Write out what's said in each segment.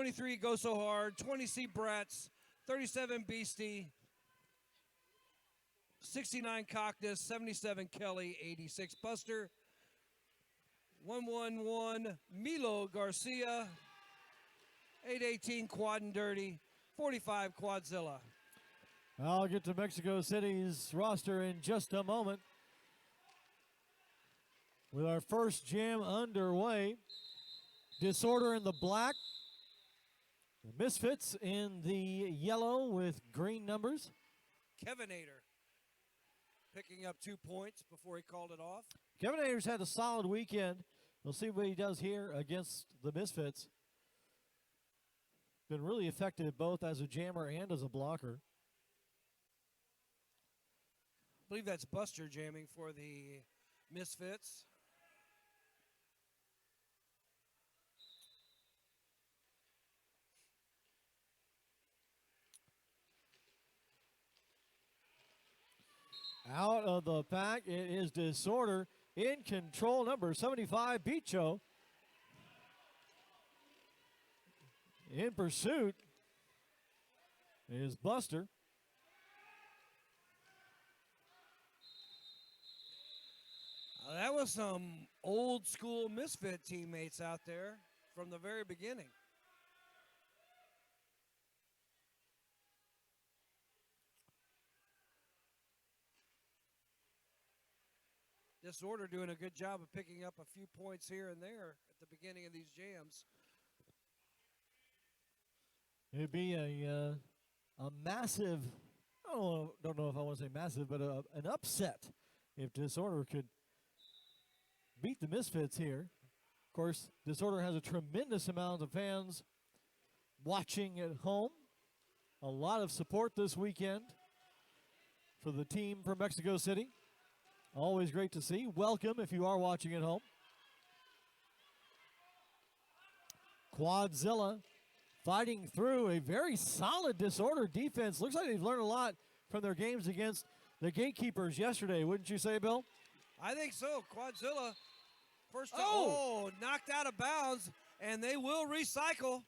23 Go So Hard, 20 C Brats, 37 Beastie, 69 Cockness, 77 Kelly, 86 Buster, 111 Milo Garcia, 818 Quad and Dirty, 45 Quadzilla. I'll get to Mexico City's roster in just a moment. With our first jam underway, Disorder in the black, the Misfits in the yellow with green numbers. Kevinator picking up 2 points before he called it off. Kevinator's had a solid weekend. We'll see what he does here against the Misfits. Been really effective both as a jammer and as a blocker. I believe that's Buster jamming for the Misfits. Out of the pack, it is Disorder in control, number 75, Bicho. In pursuit is Buster. That was some old school Misfit teammates out there from the very beginning. Disorder doing a good job of picking up a few points here and there at the beginning of these jams. It'd be a massive, I don't know if I want to say massive, but an upset if Disorder could beat the Misfits here. Of course, Disorder has a tremendous amount of fans watching at home. A lot of support this weekend for the team from Mexico City. Always great to see. Welcome if you are watching at home. Quadzilla fighting through a very solid Disorder defense. Looks like they've learned a lot from their games against the Gatekeepers yesterday, wouldn't you say, Bill? I think so. Quadzilla, first time, Oh! knocked out of bounds, and they will recycle.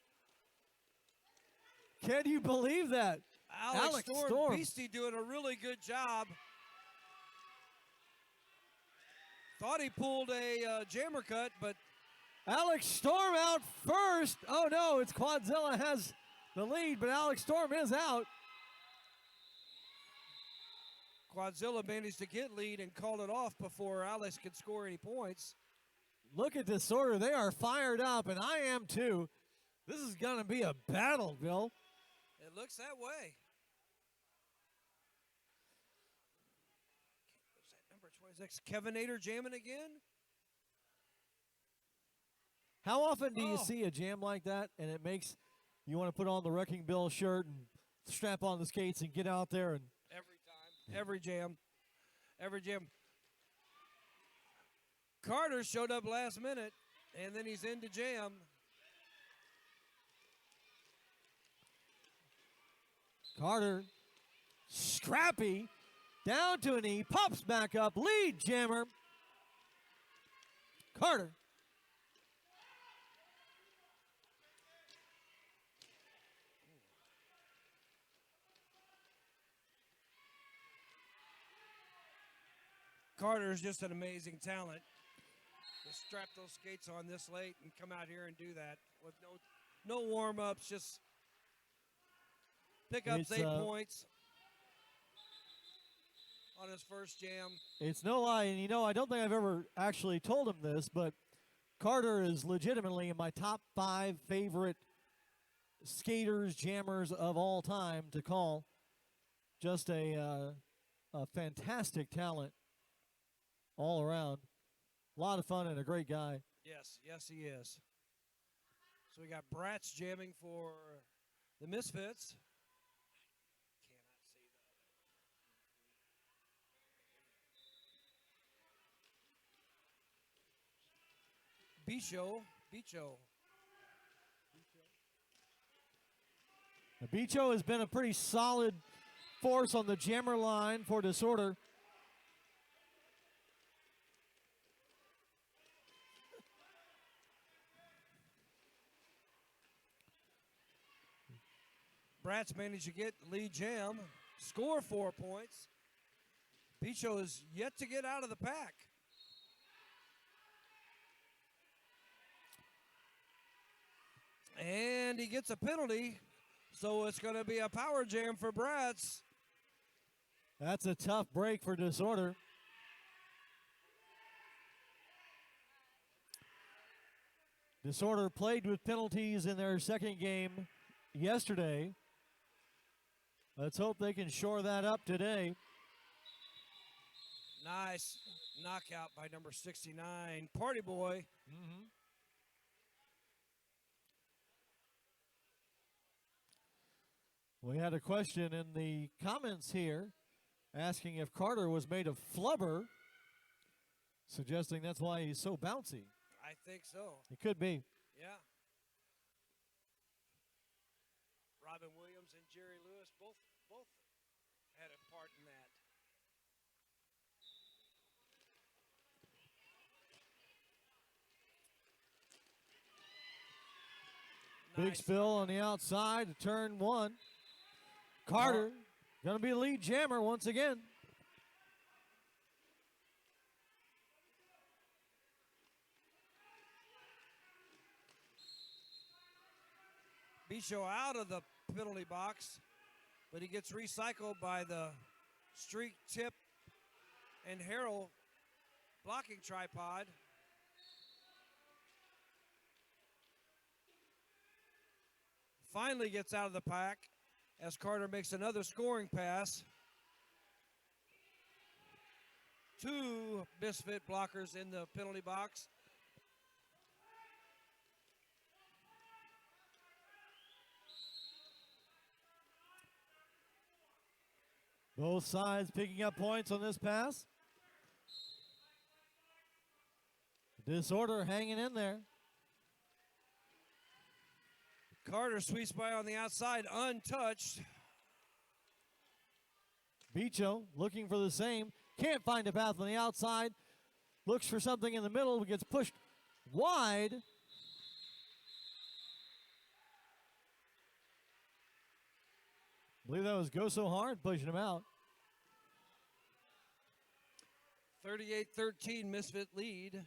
Can you believe that? Alex Storm, Beastie doing a really good job. Thought he pulled a jammer cut, but Alex Storm out first. Oh, no, it's Quadzilla has the lead, but Alex Storm is out. Quadzilla managed to get lead and called it off before Alex could score any points. Look at Disorder. They are fired up, and I am too. This is going to be a battle, Bill. It looks that way. Was that number 26? Kevinator jamming again? How often do you see a jam like that, and it makes you want to put on the Wrecking Bill shirt and strap on the skates and get out there? And every time. Every jam. Every jam. Carter showed up last minute, and then he's into jam. Carter, scrappy, down to a knee, pops back up, lead jammer. Carter. Carter is just an amazing talent. To strap those skates on this late and come out here and do that with no warm-ups, just pick up 8 points on his first jam. It's no lie, and I don't think I've ever actually told him this, but Carter is legitimately in my top 5 favorite skaters, jammers of all time to call. Just a fantastic talent all around. A lot of fun and a great guy. Yes, yes he is. So we got Bratz jamming for the Misfits. Bicho. Bicho has been a pretty solid force on the jammer line for Disorder. Bratz managed to get lead jam, score 4 points. Picho is yet to get out of the pack. And he gets a penalty, so it's going to be a power jam for Bratz. That's a tough break for Disorder. Disorder played with penalties in their second game yesterday. Let's hope they can shore that up today. Nice knockout by number 69, Party Boy. We had a question in the comments here asking if Carter was made of flubber, suggesting that's why he's so bouncy. I think so. It could be. Yeah. Robin Williams and Jerry Lewis both had a part in that. Big Nice. spill on the outside to turn one. Carter going to be a lead jammer once again. Bicho out of the penalty box, but he gets recycled by the streak tip and Harrell blocking tripod. Finally gets out of the pack as Carter makes another scoring pass. 2 Misfit blockers in the penalty box. Both sides picking up points on this pass. Disorder hanging in there. Carter sweeps by on the outside, untouched. Bicho looking for the same. Can't find a path on the outside. Looks for something in the middle. Gets pushed wide. I believe that was Go So Hard pushing him out. 38-13 Misfit lead.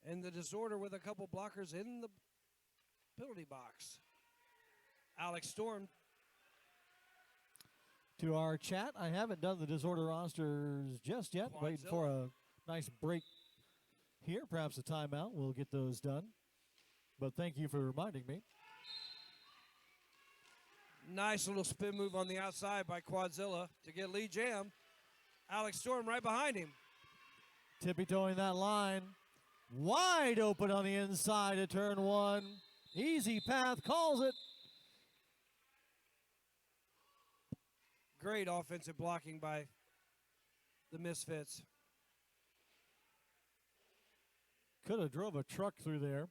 And the Disorder with a couple blockers in the penalty box. Alex Storm. To our chat, I haven't done the Disorder rosters just yet. Waiting for a nice break here. Perhaps a timeout. We'll get those done. But thank you for reminding me. Nice little spin move on the outside by Quadzilla to get lead jam. Alex Storm right behind him. Tippy-toeing that line. Wide open on the inside of turn one. Easy path, calls it. Great offensive blocking by the Misfits. Could have drove a truck through there.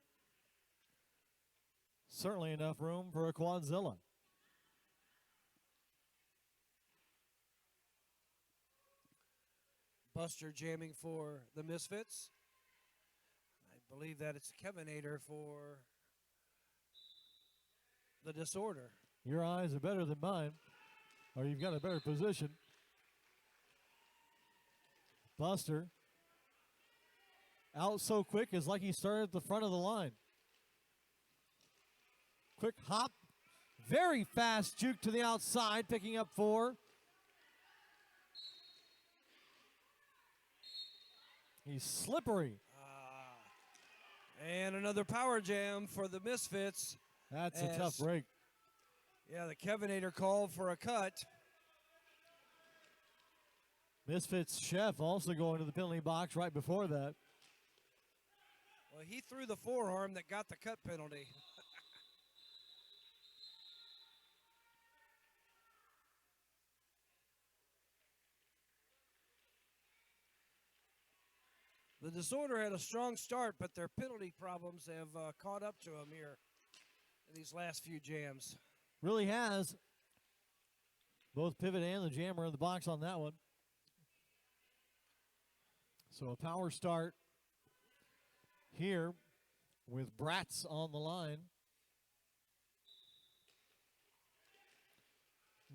Certainly enough room for a Quadzilla. Buster jamming for the Misfits. I believe that it's Kevinator for the Disorder. Your eyes are better than mine, or you've got a better position. Buster out so quick, it's like he started at the front of the line. Quick hop, very fast juke to the outside, picking up 4. He's slippery. And another power jam for the Misfits. That's a tough break. Yeah, the Kevinator called for a cut. Misfits Chef also going to the penalty box right before that. Well, he threw the forearm that got the cut penalty. The Disorder had a strong start, but their penalty problems have caught up to them here in these last few jams. Really has. Both pivot and the jammer in the box on that one. So a power start here with Bratz on the line.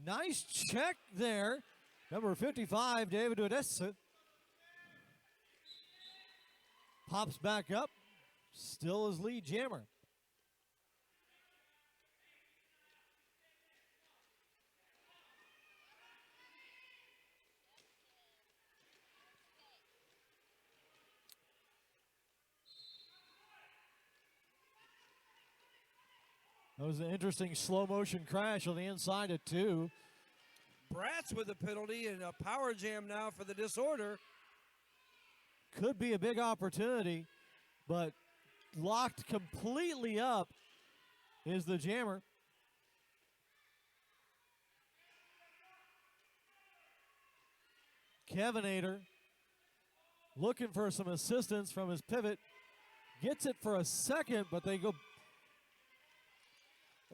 Nice check there. Number 55, David Odessa. Pops back up. Still his lead jammer. That was an interesting slow motion crash on the inside at 2. Bratz with a penalty and a power jam now for the disorder. Could be a big opportunity, but locked completely up is the jammer. Kevinator looking for some assistance from his pivot. Gets it for a second, but they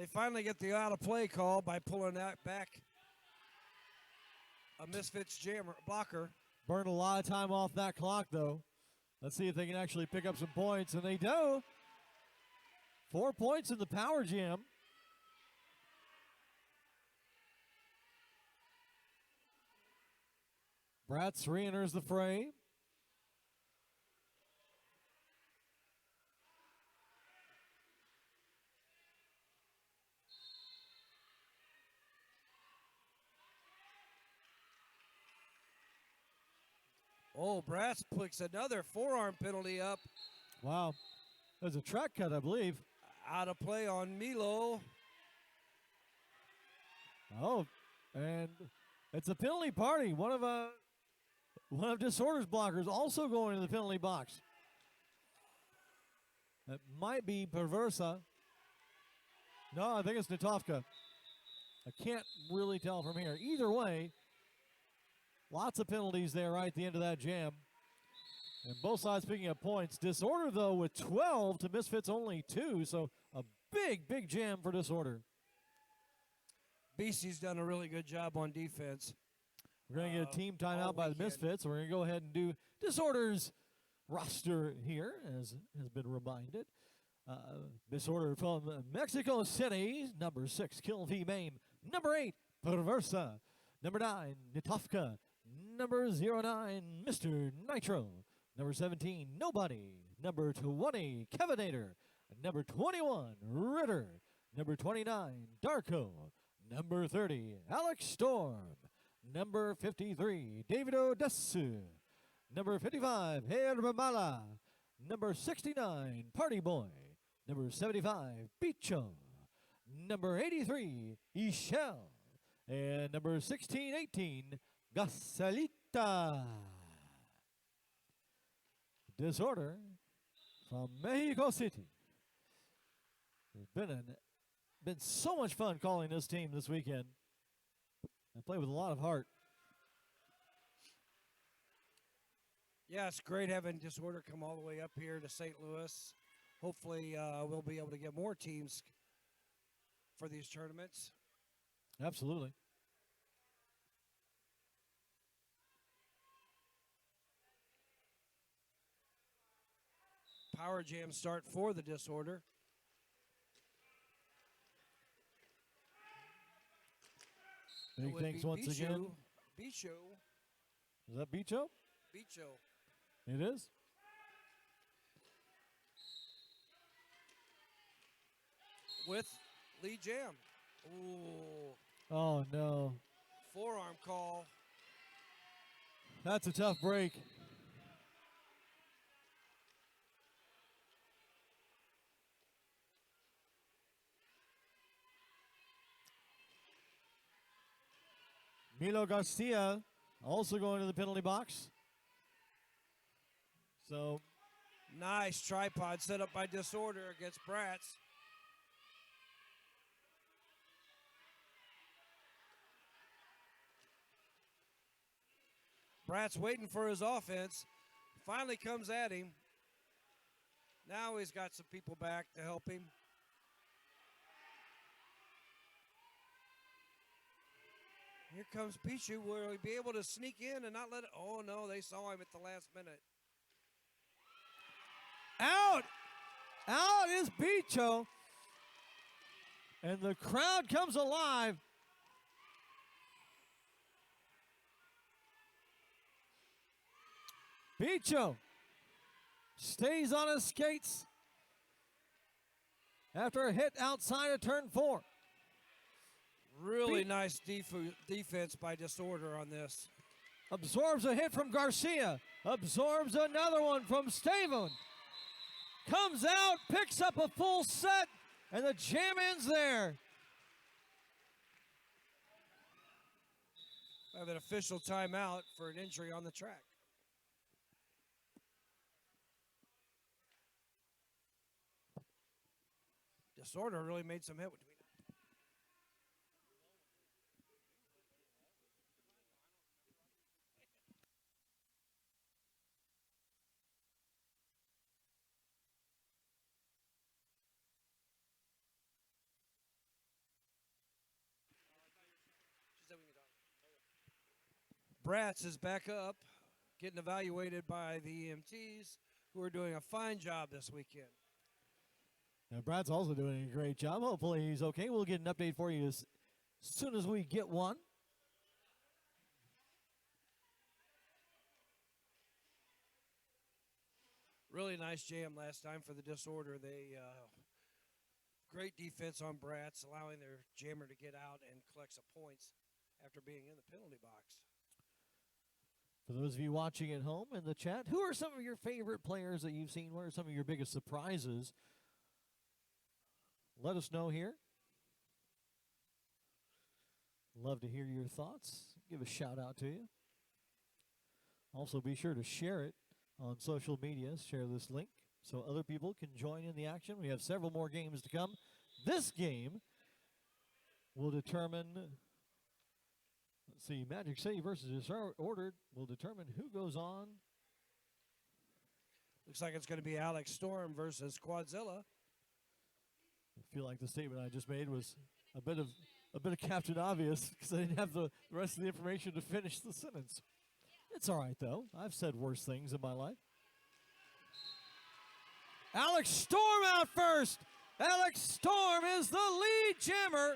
finally get the out of play call by pulling that back. A Misfits jammer blocker. Burned a lot of time off that clock, though. Let's see if they can actually pick up some points, and they do. 4 points in the power jam. Bratz re-enters the fray. Oh, Bratz picks another forearm penalty up. Wow. There's a track cut, I believe. Out of play on Milo. Oh, and it's a penalty party. One of Disorder's blockers also going to the penalty box. That might be Perversa. No, I think it's Natovka. I can't really tell from here. Either way, lots of penalties there right at the end of that jam. And both sides picking up points. Disorder, though, with 12 to Misfits only 2. So a big, big jam for Disorder. BC's done a really good job on defense. We're going to get a team timeout by the Misfits. We're going to go ahead and do Disorder's roster here, as has been reminded. Disorder from Mexico City, number 6, Kill V Mame. Number 8, Perversa. Number 9, Nitovka. Number 09, Mr. Nitro. Number 17, Nobody. Number 20, Kevinator. Number 21, Ritter. Number 29, Darko. Number 30, Alex Storm. Number 53, David Odessu. Number 55, Hermala. Number 69, Party Boy. Number 75, Bicho. Number 83, Ishel. And number 1618, Gasalita. Disorder from Mexico City. It's been so much fun calling this team this weekend. I play with a lot of heart. Yeah, it's great having Disorder come all the way up here to St. Louis. Hopefully we'll be able to get more teams for these tournaments. Absolutely. Power jam start for the Disorder. Big thanks once again. Bicho. Is that Bicho? Bicho. It is. With Lee Jam. Ooh. Oh, no. Forearm call. That's a tough break. Milo Garcia also going to the penalty box. So, nice tripod set up by Disorder against Bratz. Bratz waiting for his offense. Finally comes at him. Now he's got some people back to help him. Here comes Pichu. Will he be able to sneak in and not let it? Oh, no, they saw him at the last minute. out! Out is Bicho. And the crowd comes alive. Bicho stays on his skates after a hit outside of turn 4. Really nice defense by Disorder on this. Absorbs a hit from Garcia. Absorbs another one from Stavon. Comes out, picks up a full set, and the jam ends there. I have an official timeout for an injury on the track. Disorder really made some hit between them. Bratz is back up, getting evaluated by the EMTs, who are doing a fine job this weekend. Now, Brad's also doing a great job. Hopefully he's okay. We'll get an update for you as soon as we get one. Really nice jam last time for the Disorder. They great defense on Bratz, allowing their jammer to get out and collect some points after being in the penalty box. For those of you watching at home in the chat, who are some of your favorite players that you've seen? What are some of your biggest surprises? Let us know here. Love to hear your thoughts. Give a shout out to you. Also, be sure to share it on social media. Share this link so other people can join in the action. We have several more games to come. This game will determine, let's see, Magic City versus Disordered will determine who goes on. Looks like it's going to be Alex Storm versus Quadzilla. I feel like the statement I just made was a bit of Captain Obvious because I didn't have the rest of the information to finish the sentence. It's all right, though. I've said worse things in my life. Alex Storm out first. Alex Storm is the lead jammer.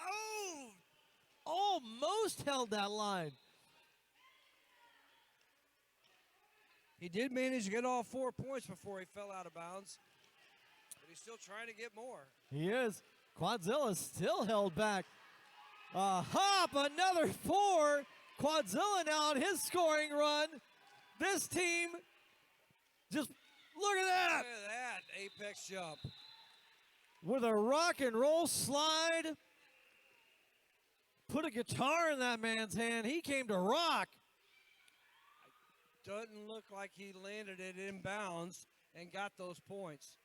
Oh! Almost held that line. He did manage to get all 4 points before he fell out of bounds. But he's still trying to get more. He is. Quadzilla still held back. A hop, another 4. Quadzilla now on his scoring run. This team, just look at that. Look at that apex jump. With a rock and roll slide. Put a guitar in that man's hand. He came to rock. Doesn't look like he landed it in bounds and got those points.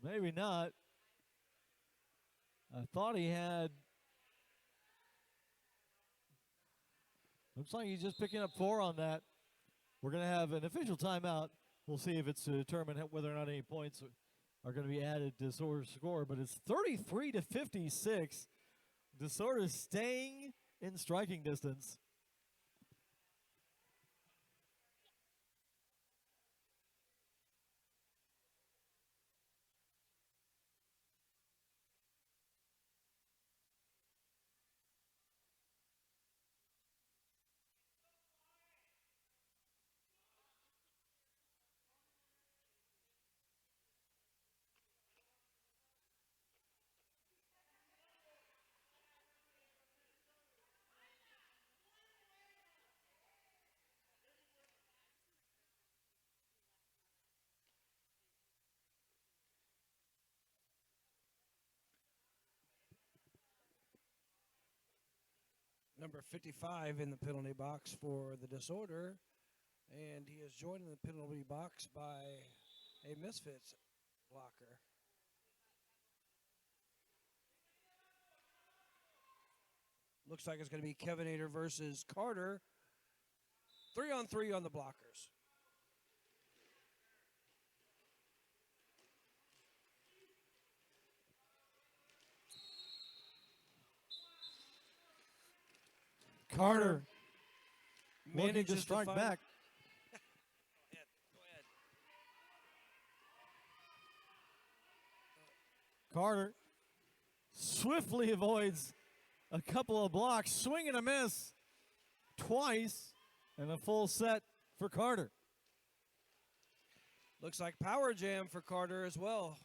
Maybe not. I thought he had. Looks like he's just picking up 4 on that. We're going to have an official timeout. We'll see if it's to determine whether or not any points are going to be added to Disorder's score. But it's 33-56. Disorder staying in striking distance. Number 55 in the penalty box for the Disorder. And he is joined in the penalty box by a Misfits blocker. Looks like it's going to be Kevin Ader versus Carter. 3-on-3 on the blockers. Carter looking to manages strike find- back. Go ahead. Carter swiftly avoids a couple of blocks, swing and a miss twice, and a full set for Carter. Looks like power jam for Carter as well,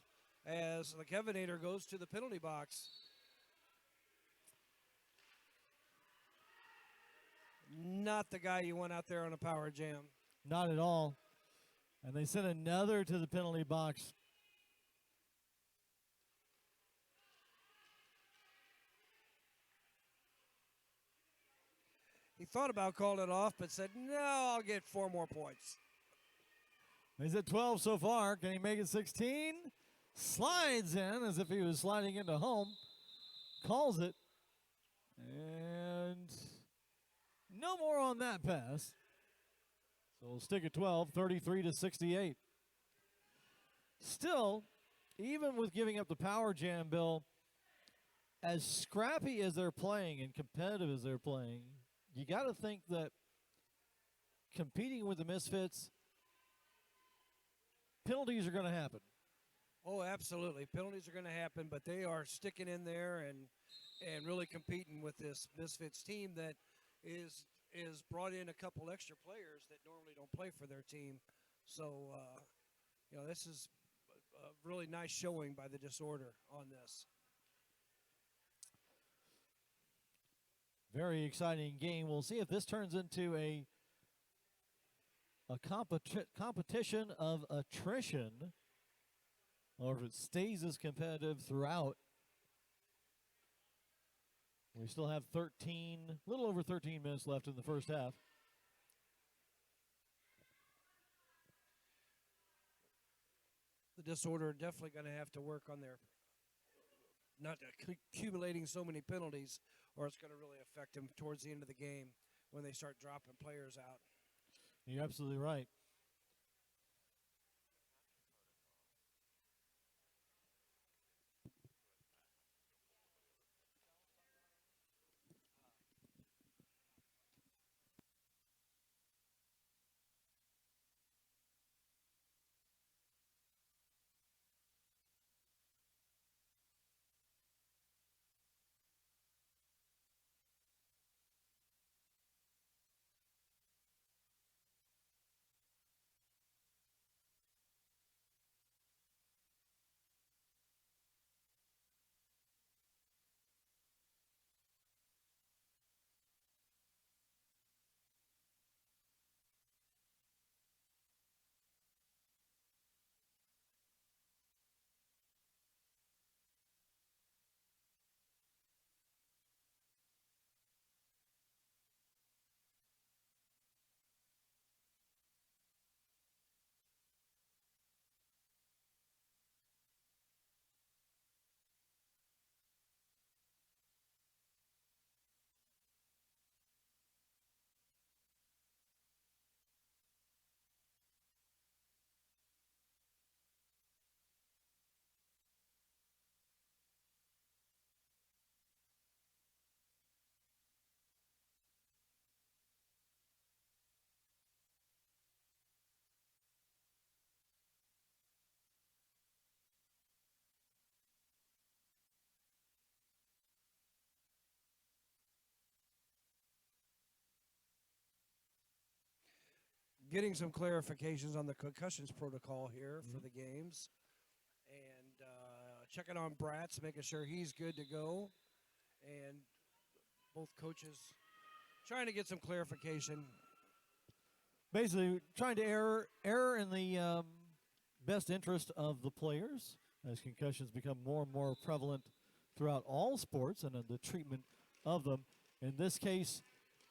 as the Kevinator goes to the penalty box. Not the guy you want out there on a power jam. Not at all. And they sent another to the penalty box. He thought about calling it off, but said, no, I'll get 4 more points. He's at 12 so far. Can he make it 16? Slides in as if he was sliding into home. Calls it. And no more on that pass. So we'll stick at 12, 33 to 68. Still, even with giving up the power jam, Bill, as scrappy as they're playing and competitive as they're playing, you got to think that competing with the Misfits, penalties are going to happen. Oh, absolutely. Penalties are going to happen, but they are sticking in there and really competing with this Misfits team that is brought in a couple extra players that normally don't play for their team. So, this is a really nice showing by the Disorder on this. Very exciting game. We'll see if this turns into a competition of attrition, or if it stays as competitive throughout. We still have a little over 13 minutes left in the first half. The Disorder are definitely going to have to work on their not accumulating so many penalties, or it's going to really affect them towards the end of the game when they start dropping players out. You're absolutely right. Getting some clarifications on the concussions protocol here for the games, and checking on Bratz, making sure he's good to go, and both coaches trying to get some clarification. Basically, trying to err in the best interest of the players as concussions become more and more prevalent throughout all sports and in the treatment of them. In this case,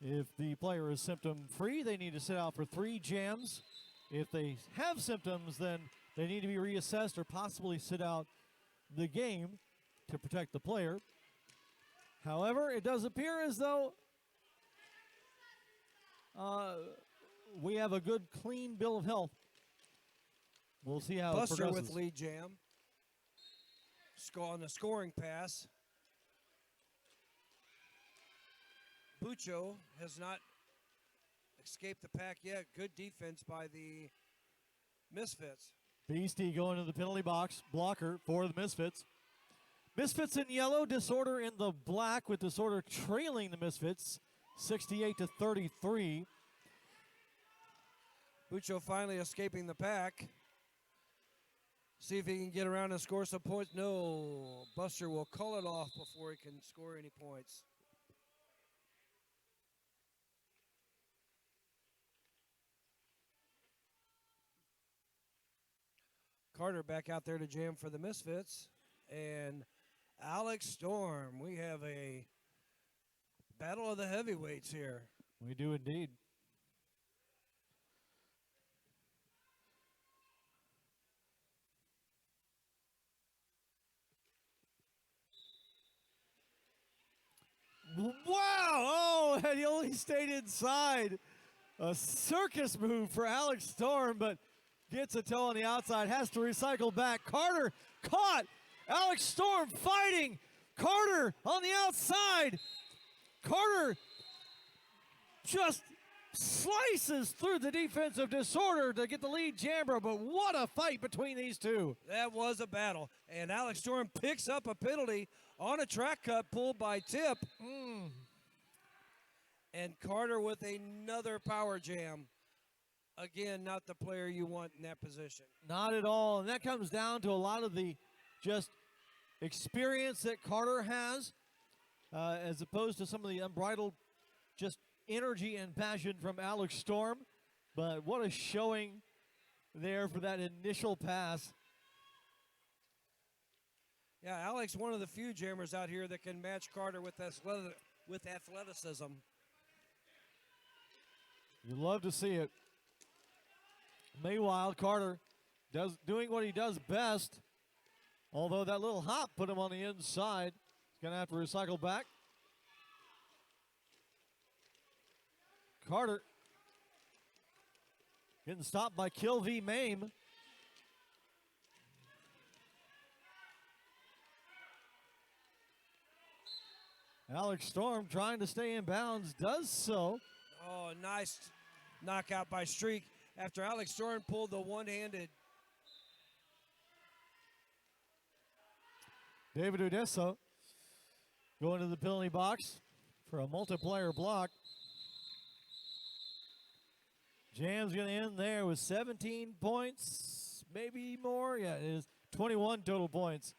if the player is symptom-free, they need to sit out for 3 jams. If they have symptoms, then they need to be reassessed or possibly sit out the game to protect the player. However, it does appear as though we have a good, clean bill of health. We'll see how it Buster progresses. with lead jam. On the scoring pass. Bucho has not escaped the pack yet. Good defense by the Misfits. Beastie going to the penalty box. Blocker for the Misfits. Misfits in yellow, Disorder in the black, with Disorder trailing the Misfits 68-33. Bucho finally escaping the pack. See if he can get around and score some points. No, Buster will call it off before he can score any points. Carter back out there to jam for the Misfits. And Alex Storm. We have a battle of the heavyweights here. We do indeed. Wow! Oh, and he only stayed inside. A circus move for Alex Storm, but gets a toe on the outside, has to recycle back. Carter caught. Alex Storm fighting. Carter on the outside. Carter just slices through the defensive Disorder to get the lead jammer, but what a fight between these two. That was a battle. And Alex Storm picks up a penalty on a track cut pulled by Tip. And Carter with another power jam. Again, not the player you want in that position. Not at all. And that comes down to a lot of the just experience that Carter has, as opposed to some of the unbridled just energy and passion from Alex Storm. But what a showing there for that initial pass. Yeah, Alex, one of the few jammers out here that can match Carter with athleticism. You love to see it. Meanwhile, Carter doing what he does best. Although that little hop put him on the inside. He's going to have to recycle back. Carter getting stopped by Kill V Mame. Alex Storm trying to stay in bounds, does so. Oh, nice knockout by Streak after Alex Storm pulled the one-handed. David Udesso going to the penalty box for a multiplayer block. Jam's going to end there with 17 points, maybe more. Yeah, it is 21 total points.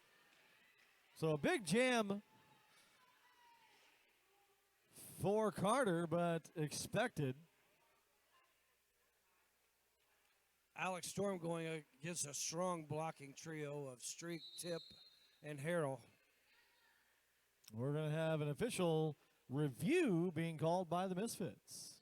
So a big jam for Carter, but expected. Alex Storm going against a strong blocking trio of Streak, Tip, and Harrell. We're going to have an official review being called by the Misfits.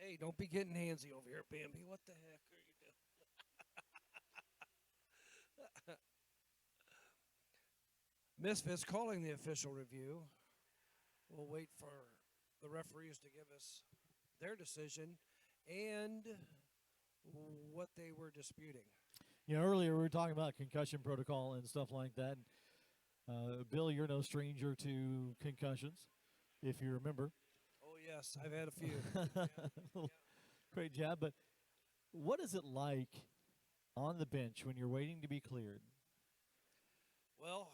Hey, don't be getting handsy over here, Bambi. What the heck are you doing? Misfits calling the official review. We'll wait for the referees to give us their decision and what they were disputing. You know, earlier we were talking about concussion protocol and stuff like that. Bill, you're no stranger to concussions, if you remember. Oh, yes, I've had a few. Great job. But what is it like on the bench when you're waiting to be cleared? Well,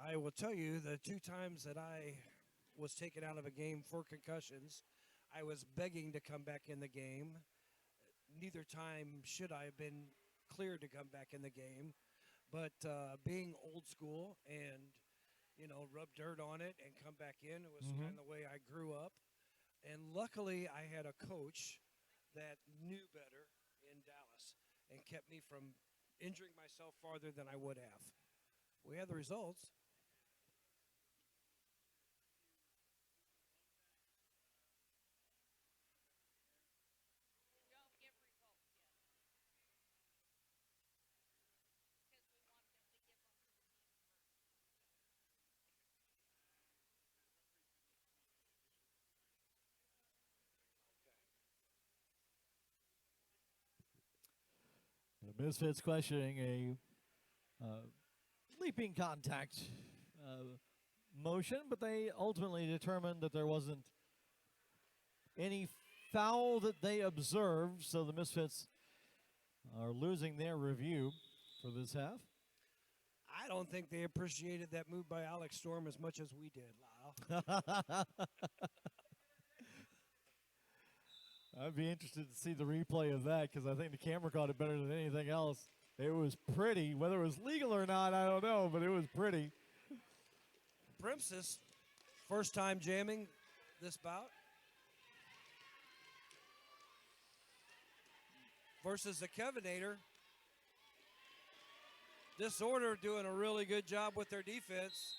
I will tell you the 2 times that I was taken out of a game for concussions, I was begging to come back in the game. Neither time should I have been cleared to come back in the game. But being old school and rub dirt on it and come back in. It was Mm-hmm. kind of the way I grew up. And luckily, I had a coach that knew better in Dallas and kept me from injuring myself farther than I would have. We had the results. The Misfits questioning a leaping contact motion, but they ultimately determined that there wasn't any foul that they observed, so the Misfits are losing their review for this half. I don't think they appreciated that move by Alex Storm as much as we did, Lyle. I'd be interested to see the replay of that because I think the camera caught it better than anything else. It was pretty. Whether it was legal or not, I don't know, but it was pretty. Princess, first time jamming this bout. Versus the Kevinator. Disorder doing a really good job with their defense.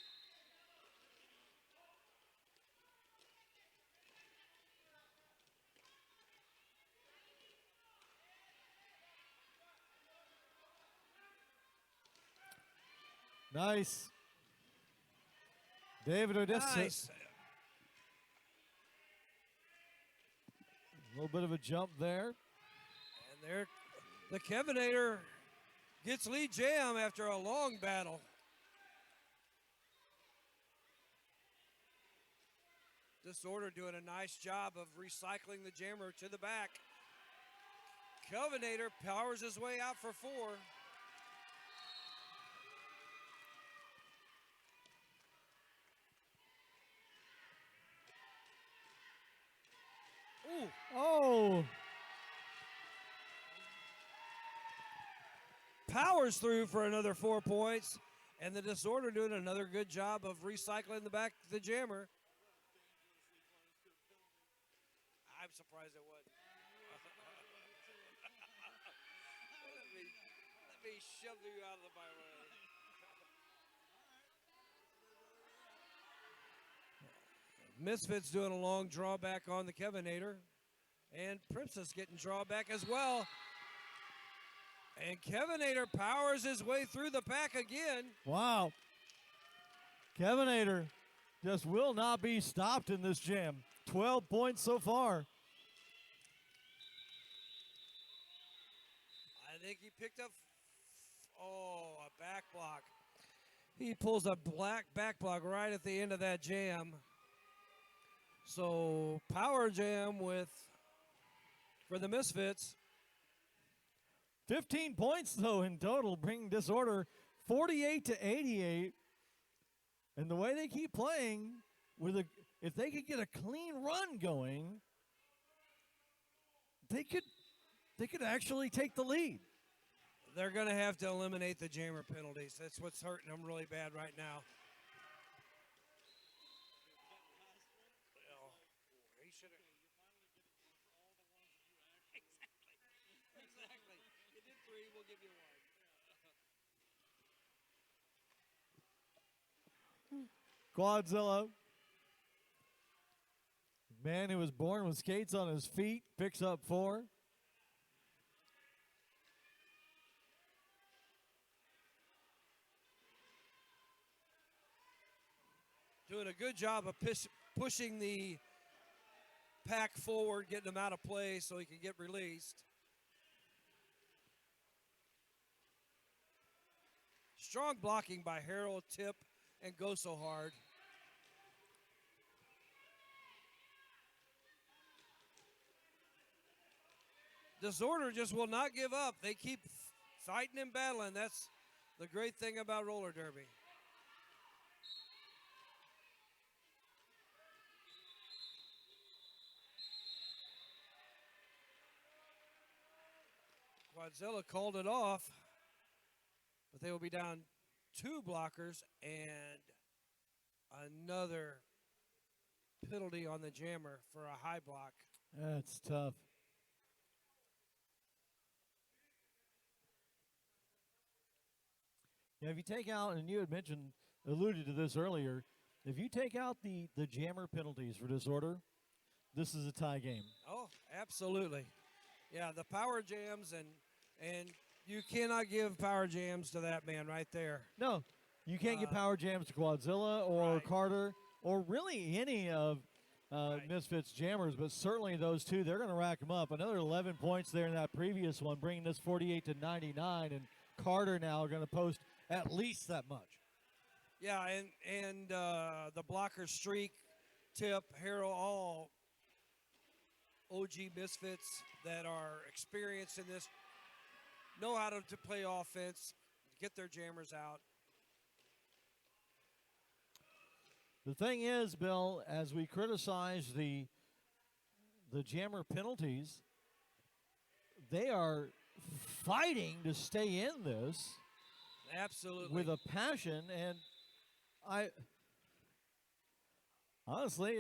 Nice. David Odessa. Nice. A little bit of a jump there. And there, the Kevinator gets lead jam after a long battle. Disorder doing a nice job of recycling the jammer to the back. Kevinator powers his way out for 4. Ooh. Oh, Powers through for another 4 points. And the Disorder doing another good job of recycling the back the jammer. I'm surprised it wasn't. let me shove you out of my way. Misfits doing a long drawback on the Kevinator. And Princess getting drawback as well. And Kevinator powers his way through the pack again. wow. Kevinator just will not be stopped in this jam. 12 points so far. I think he picked up, a back block. He pulls a black back block right at the end of that jam. So power jam for the Misfits. 15 points, though, in total, bringing Disorder 48 to 88. And the way they keep playing, if they could get a clean run going, they could actually take the lead. They're going to have to eliminate the jammer penalties. That's what's hurting them really bad right now. Well, he should have. Exactly. You did 3, we'll give you 1. Quadzilla, man who was born with skates on his feet, picks up 4. Doing a good job of pushing the pack forward, getting him out of play so he can get released. Strong blocking by Harold, Tip, and Go So Hard. Disorder just will not give up. They keep fighting and battling. That's the great thing about roller derby. Quadzilla called it off, but they will be down 2 blockers and Another penalty on the jammer for a high block. That's tough. Yeah, if you take out, and you had alluded to this earlier, if you take out the jammer penalties for disorder, this is a tie game. Oh, absolutely. Yeah, the power jams, and you cannot give power jams to that man right there. No, you can't get power jams to Quadzilla or Right. Carter or really any of Right. Misfits jammers, but certainly those two, they're going to rack them up. Another 11 points there in that previous one, bringing this 48 to 99, and Carter now going to post at least that much. Yeah, and the blocker streak, tip, Harrell, all OG Misfits that are experienced in this, know how to play offense, get their jammers out. The thing is, Bill, as we criticize the jammer penalties, they are fighting to stay in this Absolutely. with a passion, and I honestly,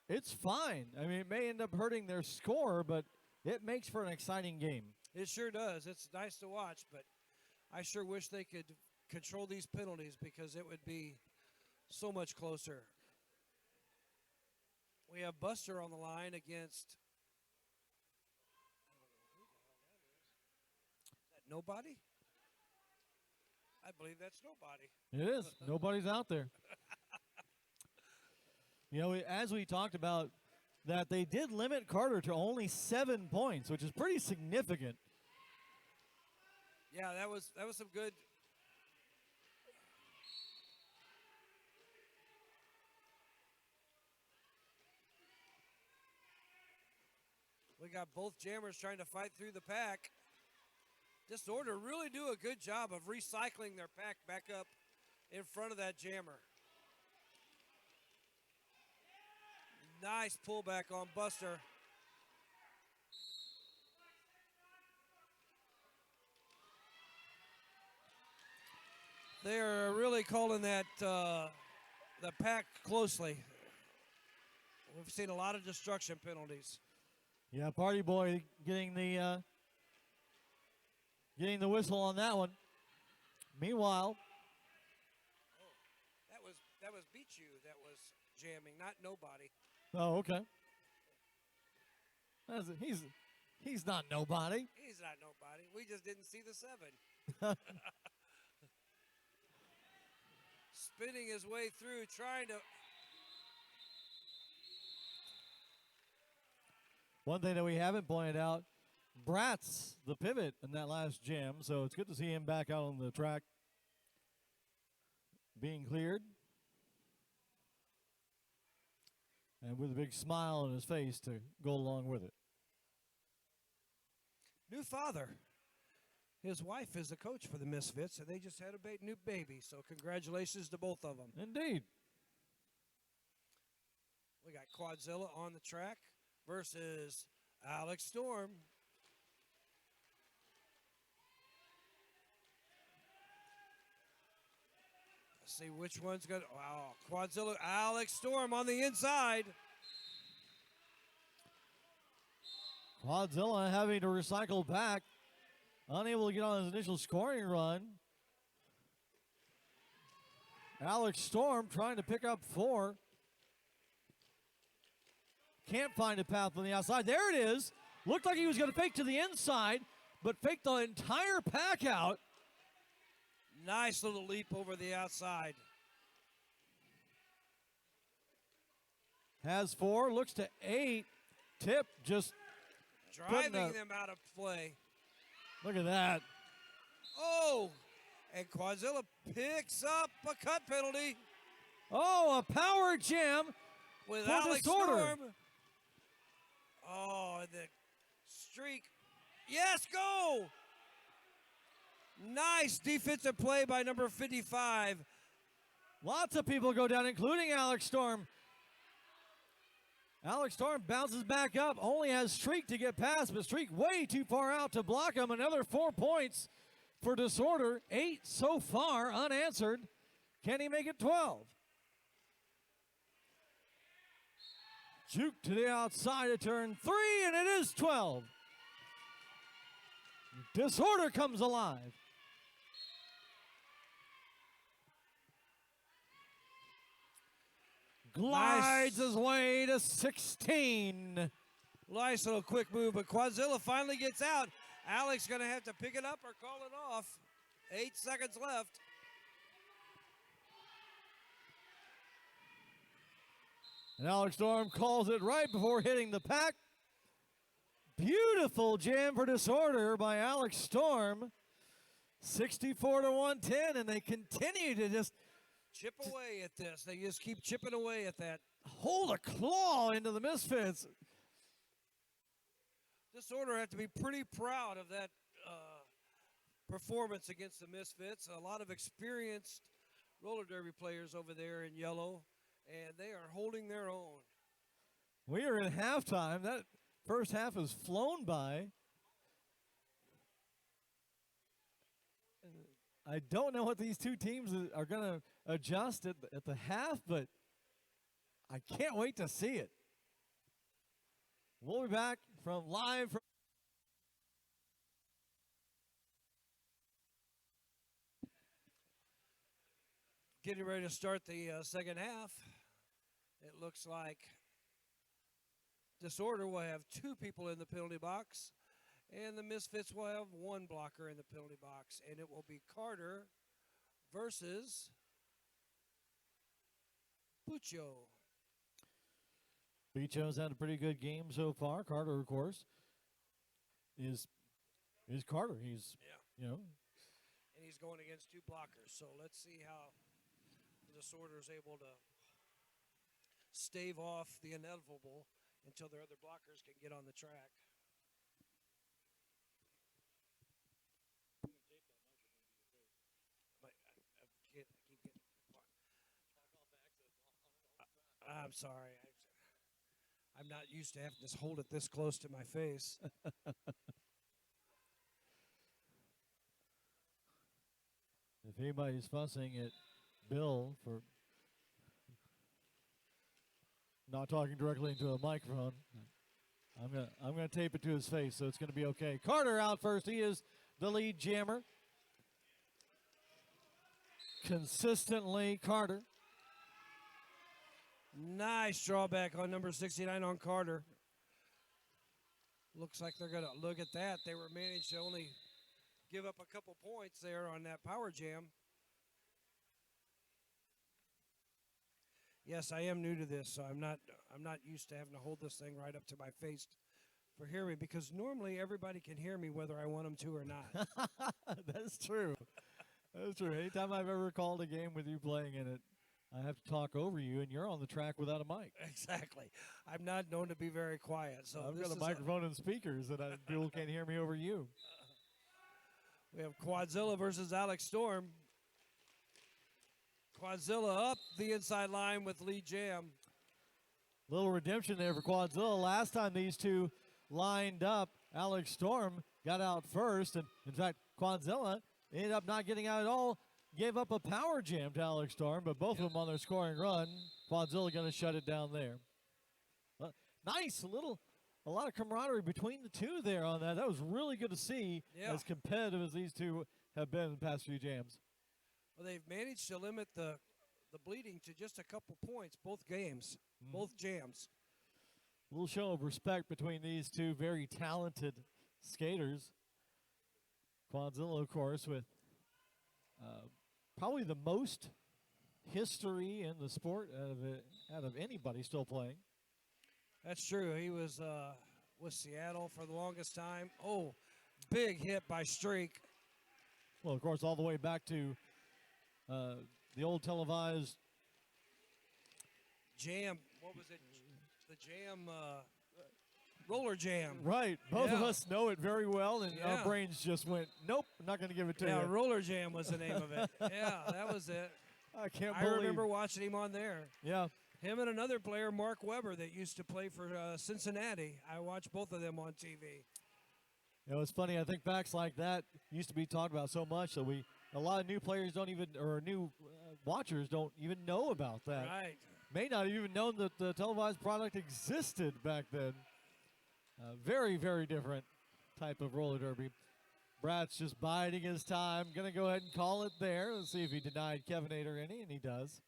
it's fine. I mean, it may end up hurting their score, but it makes for an exciting game. It sure does. It's nice to watch, but I sure wish they could control these penalties because it would be so much closer. We have Buster on the line against is that nobody? I believe that's nobody. It is. Nobody's out there. You know, as we talked about, that they did limit Carter to only 7 points, which is pretty significant. Yeah, that was some good. We got both jammers trying to fight through the pack. Disorder really do a good job of recycling their pack back up in front of that jammer. Nice pullback on Buster. They're really calling that the pack closely. We've seen a lot of destruction penalties. Yeah, Party Boy getting the whistle on that one. Meanwhile, That was Beat You that was jamming, not nobody. oh, okay. He's not nobody. He's not nobody. We just didn't see the 7. Spinning his way through, trying to. One thing that we haven't pointed out, Bratz, the pivot in that last jam, so it's good to see him back out on the track being cleared. And with a big smile on his face to go along with it. New father. His wife is the coach for the Misfits, and they just had a new baby, so congratulations to both of them. Indeed. We got Quadzilla on the track versus Alex Storm. Let's see which one's going to. Wow, Quadzilla, Alex Storm on the inside. Quadzilla having to recycle back. Unable to get on his initial scoring run. Alex Storm trying to pick up 4. Can't find a path on the outside. There it is. Looked like he was going to fake to the inside, but faked the entire pack out. Nice little leap over the outside. Has 4, looks to 8. Tip just Driving them out of play. look at that. Oh, and Quadzilla picks up a cut penalty Oh, a power jam with for Alex Disorder. Storm. Oh, and the streak. Yes, go! Nice defensive play by number 55. Lots of people go down, including Alex Storm. Alex Storm bounces back up, only has Streak to get past, but Streak way too far out to block him. Another 4 points for Disorder. 8 so far unanswered. Can he make it 12? Juke to the outside of turn 3, and it is 12. Disorder comes alive. Glides his way to 16. Nice little quick move, but Quadzilla finally gets out. Alex going to have to pick it up or call it off. 8 seconds left. And Alex Storm calls it right before hitting the pack. Beautiful jam for Disorder by Alex Storm. 64 to 110, and they continue to just chip away at this. They just keep chipping away at that. Hold a claw into the Misfits. Disorder have to be pretty proud of that performance against the Misfits. A lot of experienced roller derby players over there in yellow, and they are holding their own. We are in halftime. That first half has flown by. I don't know what these two teams are going to adjust at the half, but I can't wait to see it. We'll be back from live from getting ready to start the second half. It looks like Disorder will have 2 people in the penalty box, and the Misfits will have 1 blocker in the penalty box, and it will be Carter versus Puccio. Beacho's had a pretty good game so far. Carter, of course, is Carter. He's, you know. And he's going against 2 blockers. So let's see how the Disorder is able to stave off the inevitable until their other blockers can get on the track. I'm sorry. I'm not used to having to hold it this close to my face. If anybody's fussing at Bill for not talking directly into a microphone, I'm gonna tape it to his face, so it's gonna be okay. Carter out first. He is the lead jammer. Consistently, Carter. Nice drawback on number 69 on Carter. Looks like they're going to look at that. They were managed to only give up a couple points there on that power jam. Yes, I am new to this, so I'm not used to having to hold this thing right up to my face for hearing me, because normally everybody can hear me whether I want them to or not. That's true. That's true. Anytime I've ever called a game with you playing in it, I have to talk over you, and you're on the track without a mic. Exactly. I'm not known to be very quiet. So I've got a microphone and speakers, and people can't hear me over you. We have Quadzilla versus Alex Storm. Quadzilla up the inside line with lead jam. Little redemption there for Quadzilla. Last time these two lined up, Alex Storm got out first, and in fact, Quadzilla ended up not getting out at all. Gave up a power jam to Alex Storm, but both of them on their scoring run. Quadzilla going to shut it down there. Nice, a lot of camaraderie between the two there on that. That was really good to see, as competitive as these two have been in the past few jams. Well, they've managed to limit the bleeding to just a couple points, both games, both jams. A little show of respect between these two very talented skaters. Quadzilla, of course, with probably the most history in the sport out of anybody still playing. That's true. He was with Seattle for the longest time. Oh, big hit by Streak. Well, of course, all the way back to the old televised jam. What was it? The jam, roller jam. Right. Both of us know it very well, and our brains just went, nope, I'm not going to give it to you. Yeah, roller jam was the name of it. Yeah, that was it. I remember watching him on there. Yeah. Him and another player, Mark Weber, that used to play for Cincinnati. I watched both of them on TV. You know, it's funny. I think facts like that used to be talked about so much that we a lot of new players don't even, or new watchers don't even know about that. Right. May not even know that the televised product existed back then. Very, very different type of roller derby. Brat's just biding his time. Going to go ahead and call it there. Let's see if he denied Kevin Ader any, and he does.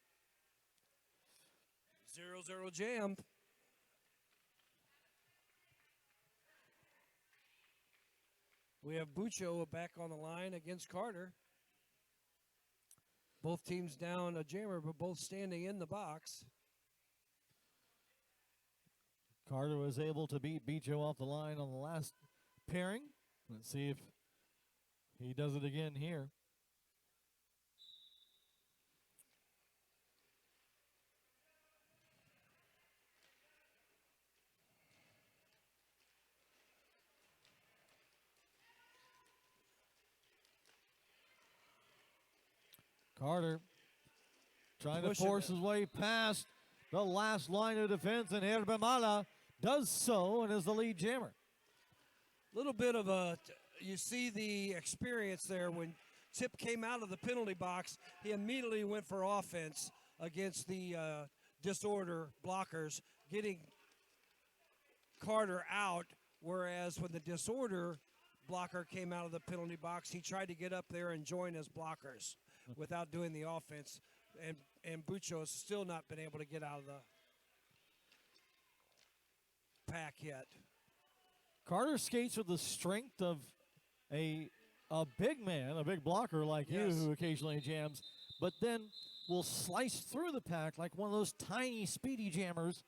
0-0 jam. We have Bucho back on the line against Carter. Both teams down a jammer, but both standing in the box. Carter was able to beat Bucho off the line on the last pairing. Let's see if he does it again here. Carter trying to force his way past the last line of defense, and Herbemala does so and is the lead jammer. Little bit of a, you see the experience there when Tip came out of the penalty box, he immediately went for offense against the disorder blockers, getting Carter out, whereas when the disorder blocker came out of the penalty box, he tried to get up there and join his blockers without doing the offense, and Bucho has still not been able to get out of the pack yet. Carter skates with the strength of a big man, a big blocker like you who occasionally jams, but then will slice through the pack like one of those tiny, speedy jammers.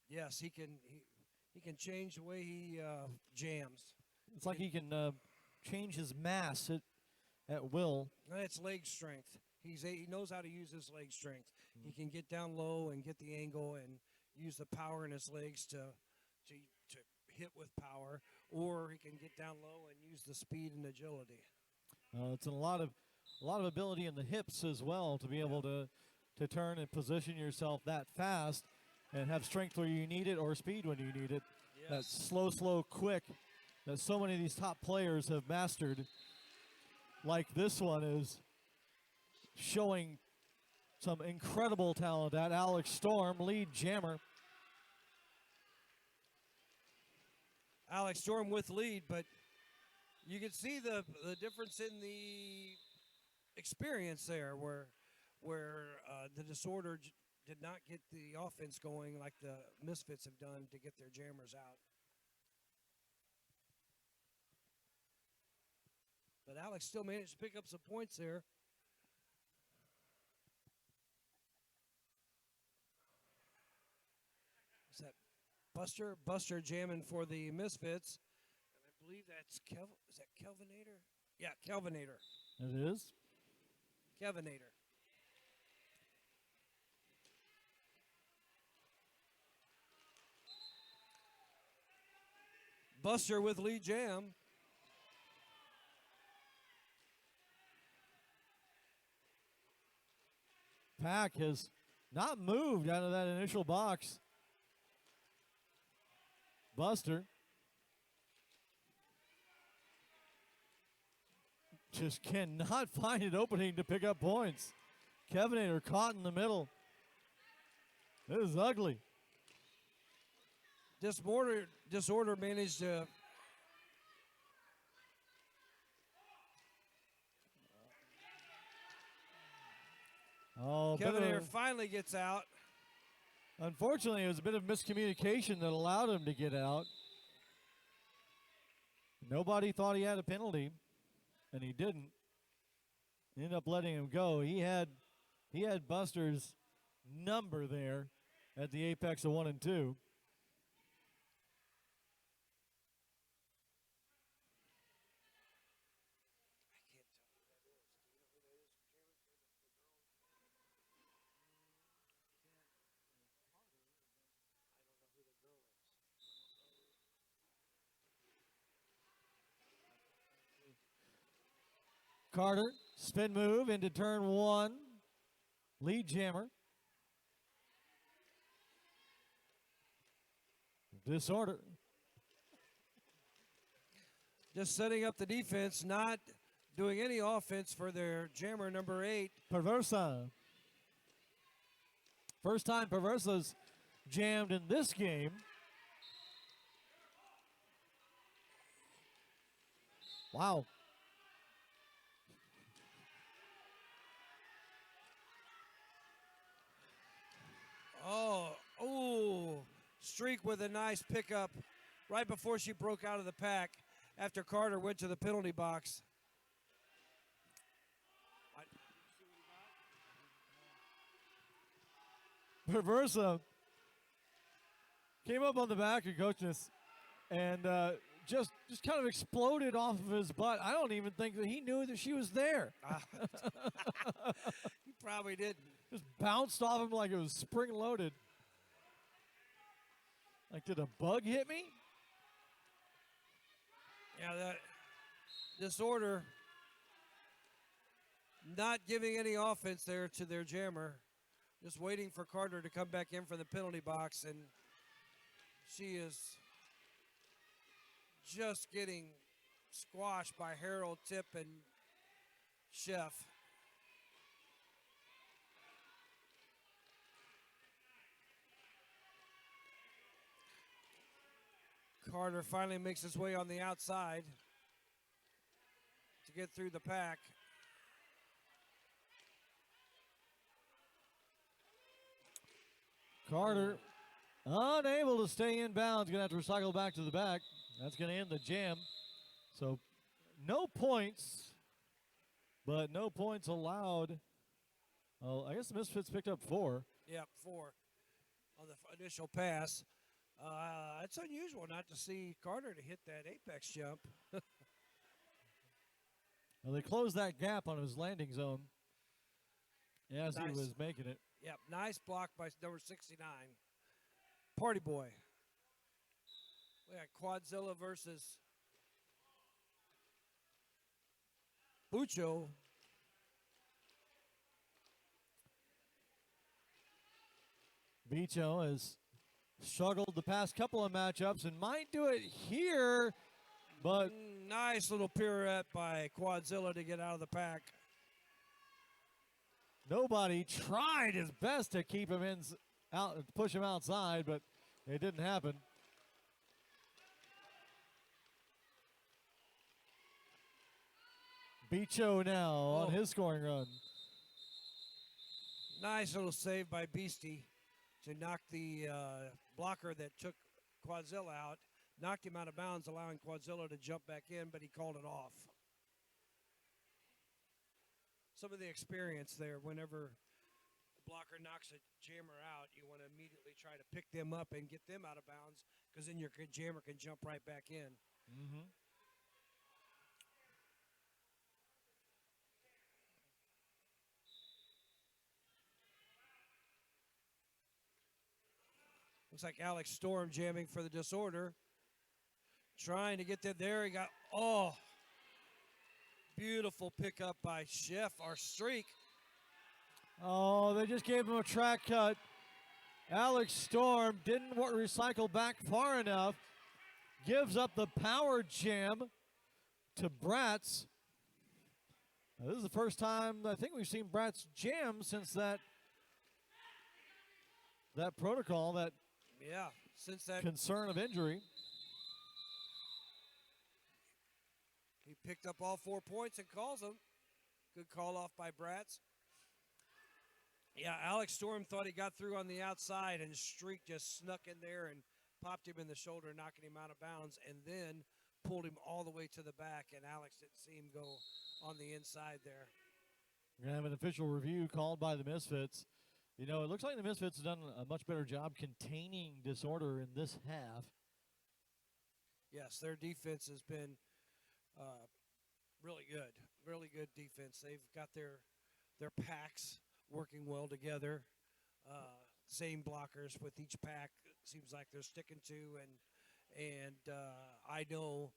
Yes, he can change the way he jams. It's like he can change his mass at will. And it's leg strength. He knows how to use his leg strength. He can get down low and get the angle and use the power in his legs to hit with power, or he can get down low and use the speed and agility. It's a lot of ability in the hips as well to be able to turn and position yourself that fast and have strength where you need it or speed when you need it. Yes. That slow, quick that so many of these top players have mastered, like this one is showing some incredible talent at Alex Storm, lead jammer. Alex Storm with lead, but you can see the difference in the experience there where the disorder did not get the offense going like the Misfits have done to get their jammers out. But Alex still managed to pick up some points there. Is that Buster jamming for the Misfits? And I believe that's is that Kelvinator? Yeah, Kelvinator. It is. Kelvinator. Buster with lead jam. Pack has not moved out of that initial box. Buster just cannot find an opening to pick up points. Kevinator caught in the middle. This is ugly. Disorder managed to Kevinator finally gets out. Unfortunately, it was a bit of miscommunication that allowed him to get out. Nobody thought he had a penalty, and he didn't. Ended up letting him go. He had Buster's number there at the apex of 1 and 2. Carter, spin move into turn 1. Lead jammer. Disorder. Just setting up the defense, not doing any offense for their jammer number 8. Perversa. First time Perversa's jammed in this game. Wow. Oh, Streak with a nice pickup right before she broke out of the pack after Carter went to the penalty box. Perversa came up on the back of Coachness and just kind of exploded off of his butt. I don't even think that he knew that she was there. He probably didn't. Just bounced off him like it was spring loaded. Like, did a bug hit me? Yeah, that disorder not giving any offense there to their jammer. Just waiting for Carter to come back in from the penalty box, and she is just getting squashed by Harold, Tip, and Chef. Carter finally makes his way on the outside to get through the pack. Carter unable to stay in bounds. Going to have to recycle back to the back. That's going to end the jam. So no points, but no points allowed. Oh, I guess the Misfits picked up 4. Yep, 4 on the initial pass. It's unusual not to see Carter to hit that apex jump. Well, they closed that gap on his landing zone as Nice. he was making it. Yep, nice block by number 69. Party Boy. We got Quadzilla versus Bucho. Bicho has struggled the past couple of matchups and might do it here, but Nice little pirouette by Quadzilla to get out of the pack. nobody tried his best to keep him out, push him outside, but it didn't happen. Bicho now on his scoring run. Nice little save by Beastie to knock the blocker that took Quadzilla out. Knocked him out of bounds, allowing Quadzilla to jump back in, but he called it off. Some of the experience there, whenever a blocker knocks a jammer out, you want to immediately try to pick them up and get them out of bounds, because then your jammer can jump right back in. Mm-hmm. Looks like Alex Storm jamming for the disorder. Trying to get that there. He got, beautiful pickup by Chef, our streak. Oh, they just gave him a track cut. Alex Storm didn't recycle back far enough. Gives up the power jam to Bratz. Now, this is the first time I think we've seen Bratz jam since that protocol, that since that concern of injury. he picked up all 4 points and calls them. Good call off by Bratz. Yeah, Alex Storm thought he got through on the outside, and Streak just snuck in there and popped him in the shoulder, knocking him out of bounds, and then pulled him all the way to the back, and Alex didn't see him go on the inside there. We're going to have an official review called by the Misfits. You know, it looks like the Misfits have done a much better job containing disorder in this half. Yes, their defense has been really good. Really good defense. They've got their packs working well together. Same blockers with each pack. Seems like they're sticking to, and I know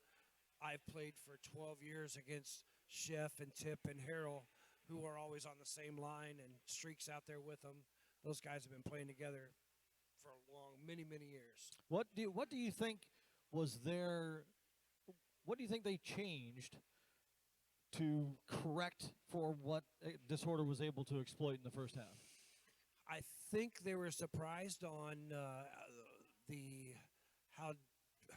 I've played for 12 years against Chef and Tip and Harold, who are always on the same line, and Streak's out there with them. Those guys have been playing together for many, many years. What do you think was their what do you think they changed to correct for what Disorder was able to exploit in the first half? I think they were surprised on the how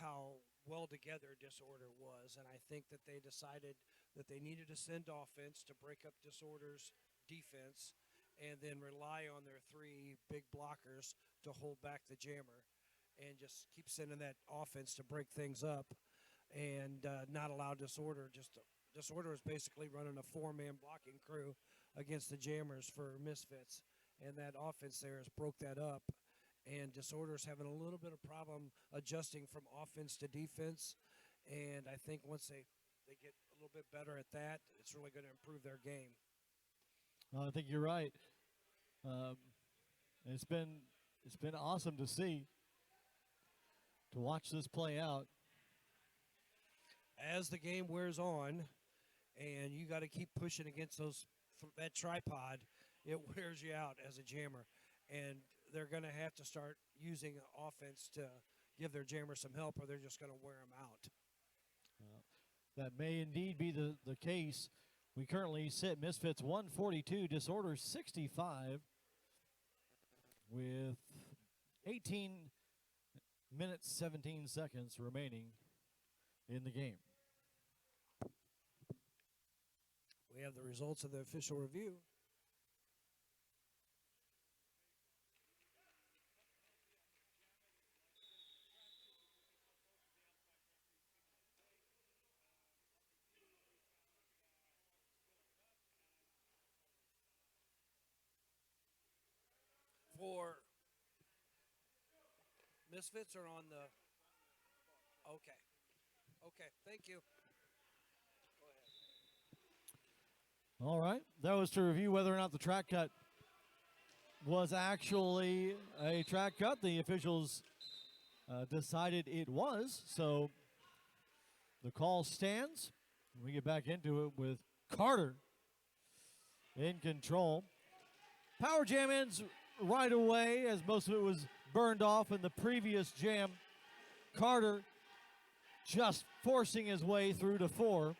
how well together Disorder was, and I think that they decided that they needed to send offense to break up Disorder's defense, and then rely on their three big blockers to hold back the jammer, and just keep sending that offense to break things up, and not allow Disorder. Disorder is basically running a four-man blocking crew against the jammers for Misfits, and that offense there has broke that up. And Disorder's having a little bit of problem adjusting from offense to defense, and I think once they get a little bit better at that, it's really going to improve their game. I think you're right. Um, it's been awesome to see, to watch this play out. As the game wears on, and you got to keep pushing against that tripod, it wears you out as a jammer, and they're going to have to start using offense to give their jammers some help, or they're just going to wear them out. That may indeed be the case. We currently sit Misfits 142, Disorder 65, with 18 minutes, 17 seconds remaining in the game. We have the results of the official review. For Misfits or on the. Okay. Okay. Thank you. Go ahead. All right. That was to review whether or not the track cut was actually a track cut. The officials decided it was, so the call stands. We get back into it with Carter in control. Power jam ends right away, as most of it was burned off in the previous jam. Carter just forcing his way through to 4.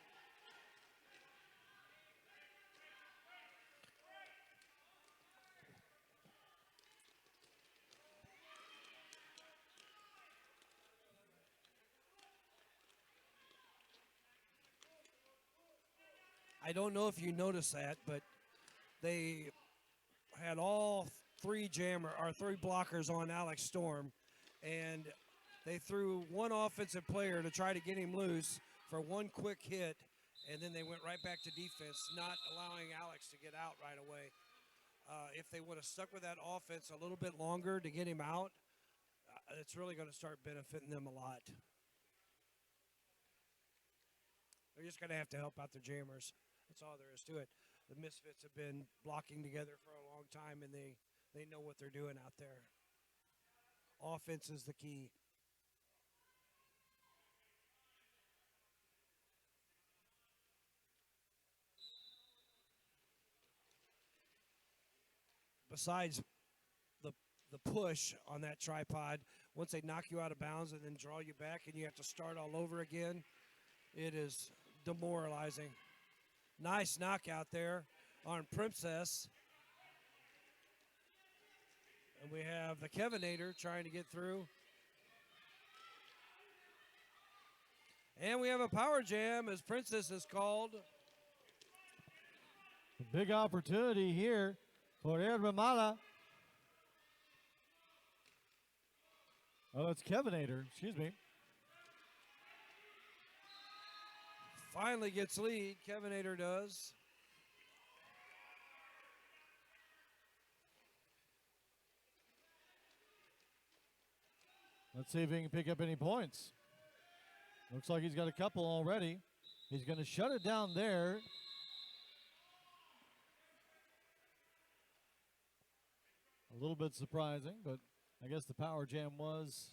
I don't know if you noticed that, but they had all three blockers on Alex Storm, and they threw one offensive player to try to get him loose for one quick hit, and then they went right back to defense, not allowing Alex to get out right away. If they would have stuck with that offense a little bit longer to get him out, it's really going to start benefiting them a lot. They're just going to have to help out their jammers. That's all there is to it. The Misfits have been blocking together for a long time, and they know what they're doing out there. Offense is the key. Besides the push on that tripod, once they knock you out of bounds and then draw you back and you have to start all over again, it is demoralizing. Nice knockout there on Princess. And we have the Kevinator trying to get through. And we have a power jam as Princess is called. A big opportunity here for Ermamala. Oh, it's Kevinator, excuse me. Finally gets lead, Kevinator does. Let's see if he can pick up any points. Looks like he's got a couple already. He's going to shut it down there. A little bit surprising, but I guess the power jam was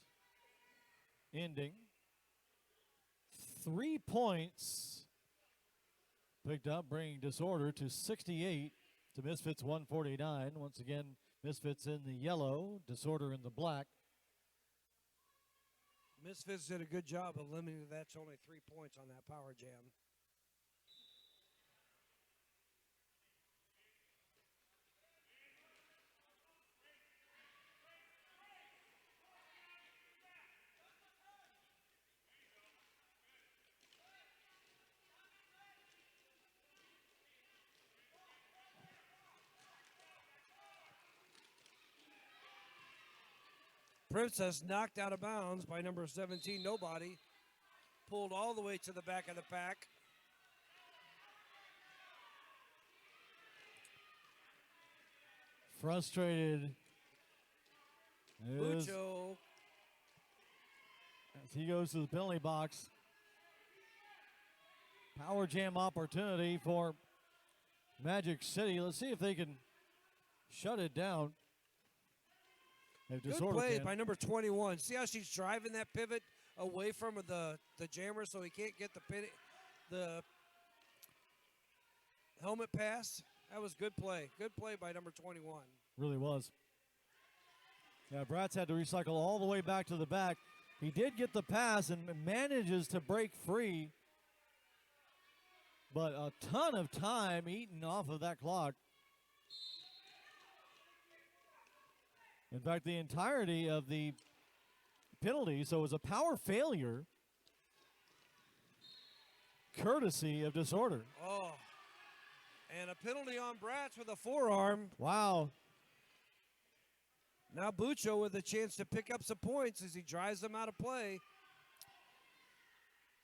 ending. 3 points picked up, bringing Disorder to 68 to Misfits 149. Once again, Misfits in the yellow, Disorder in the black. Misfits did a good job of limiting that to only 3 points on that power jam. Princess knocked out of bounds by number 17, Nobody. Pulled all the way to the back of the pack. Frustrated as Bucho. he goes to the penalty box. Power jam opportunity for Magic City. Let's see if they can shut it down. If Good Disorder play can. by number 21. See how she's driving that pivot away from the jammer so he can't get the helmet pass? That was good play. Good play by number 21. Really was. Yeah, Bratz had to recycle all the way back to the back. He did get the pass and manages to break free. But a ton of time eaten off of that clock. In fact, the entirety of the penalty, so it was a power failure, courtesy of Disorder. Oh, and a penalty on Bratz with a forearm. Wow. Now Bucho with a chance to pick up some points as he drives them out of play.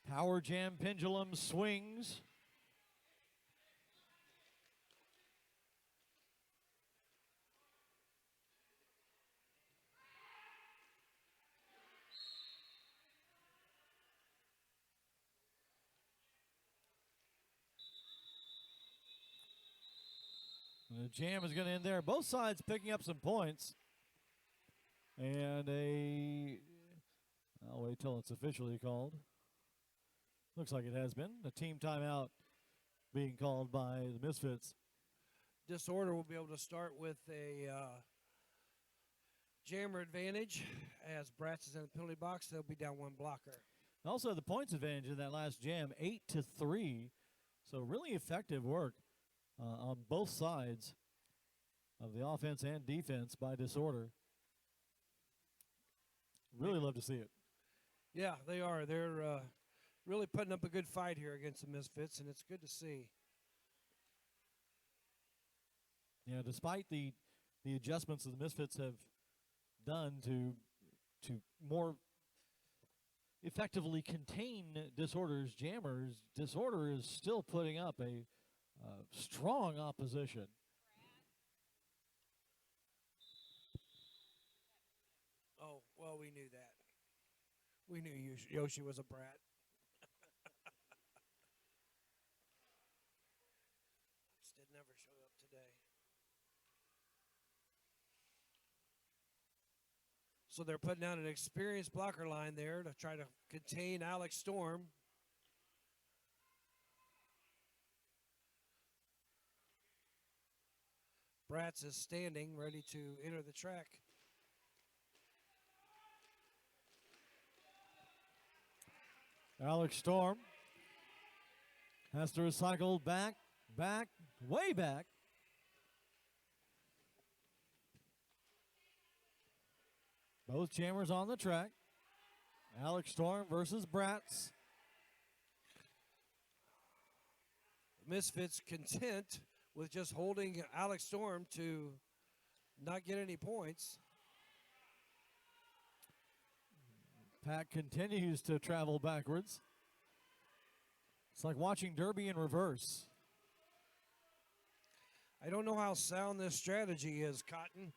Power jam pendulum swings. The jam is going to end there. Both sides picking up some points. And I'll wait till it's officially called. Looks like it has been. A team timeout being called by the Misfits. Disorder will be able to start with a jammer advantage as Bratz is in the penalty box. They'll be down one blocker. Also, the points advantage in that last jam, 8-3. So really effective work on both sides of the offense and defense by Disorder. Really love to see it. Yeah, they are. They're really putting up a good fight here against the Misfits, and it's good to see. Yeah, despite the adjustments that the Misfits have done to more effectively contain Disorder's jammers, Disorder is still putting up a strong opposition. Oh, well, we knew that. We knew Yoshi was a brat. Just never showed up today. So they're putting out an experienced blocker line there to try to contain Alex Storm. Bratz is standing, ready to enter the track. Alex Storm has to recycle back, way back. Both jammers on the track. Alex Storm versus Bratz. Misfits content with just holding Alex Storm to not get any points. Pack continues to travel backwards. It's like watching Derby in reverse. I don't know how sound this strategy is, Cotton.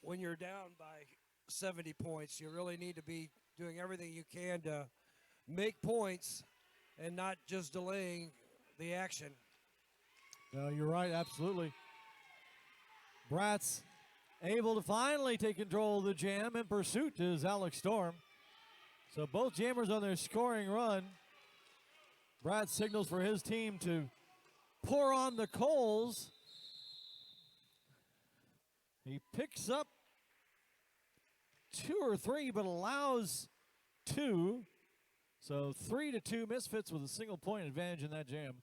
When you're down by 70 points, you really need to be doing everything you can to make points and not just delaying the action. No, you're right, absolutely. Bratz able to finally take control of the jam. In pursuit is Alex Storm. So both jammers on their scoring run. Bratz signals for his team to pour on the coals. He picks up 2 or 3, but allows 2. So 3-2 Misfits with a single point advantage in that jam.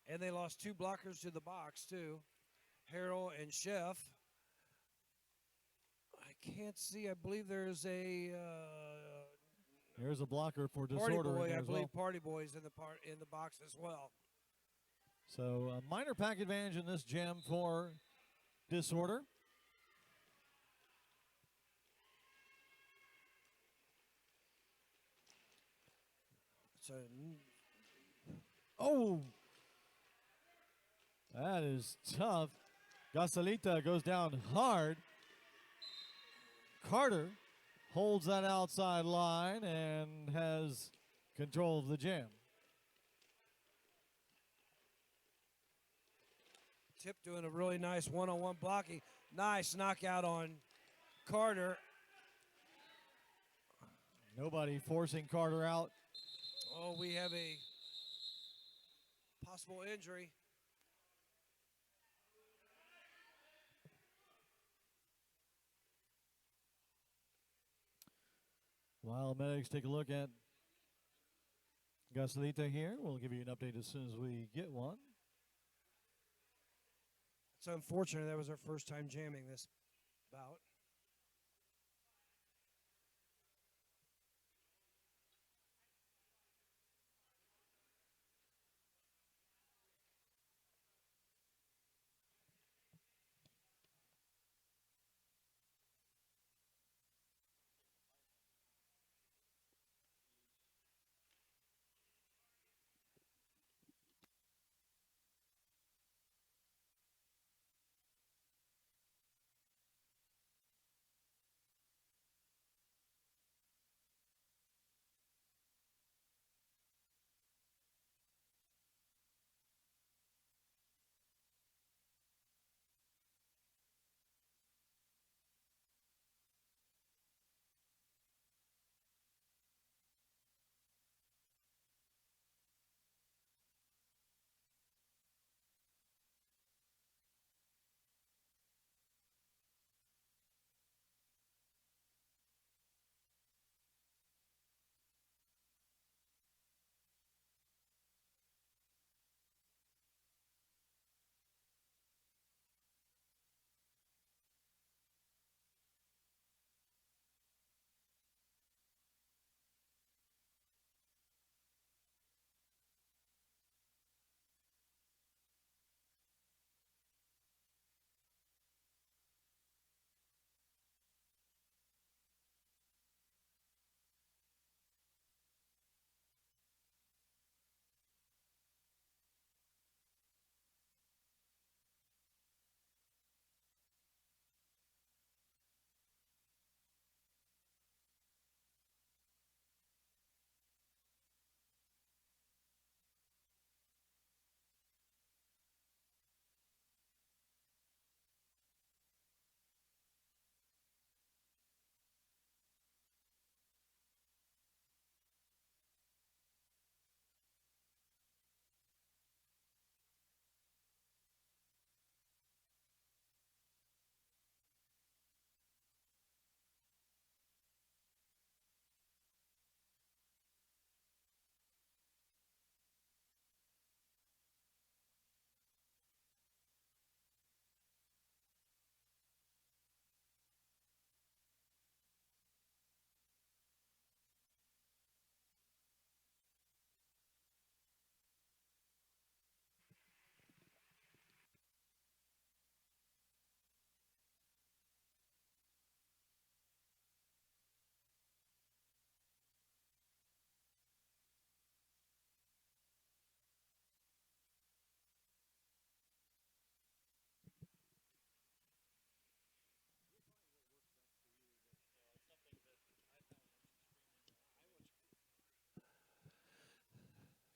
And they lost 2 blockers to the box, too. Harrell and Chef. I can't see. I believe there's a Here's a blocker for Party Disorder. Boy. In there I as believe well. Party Boy's in the box as well. So a minor pack advantage in this jam for Disorder. So Oh, that is tough. Gasolita goes down hard. Carter holds that outside line and has control of the jam. Tip doing a really nice one-on-one blocking. Nice knockout on Carter. Nobody forcing Carter out. Oh, we have a possible injury. While medics take a look at Gasolita here, we'll give you an update as soon as we get one. It's unfortunate that was our first time jamming this bout.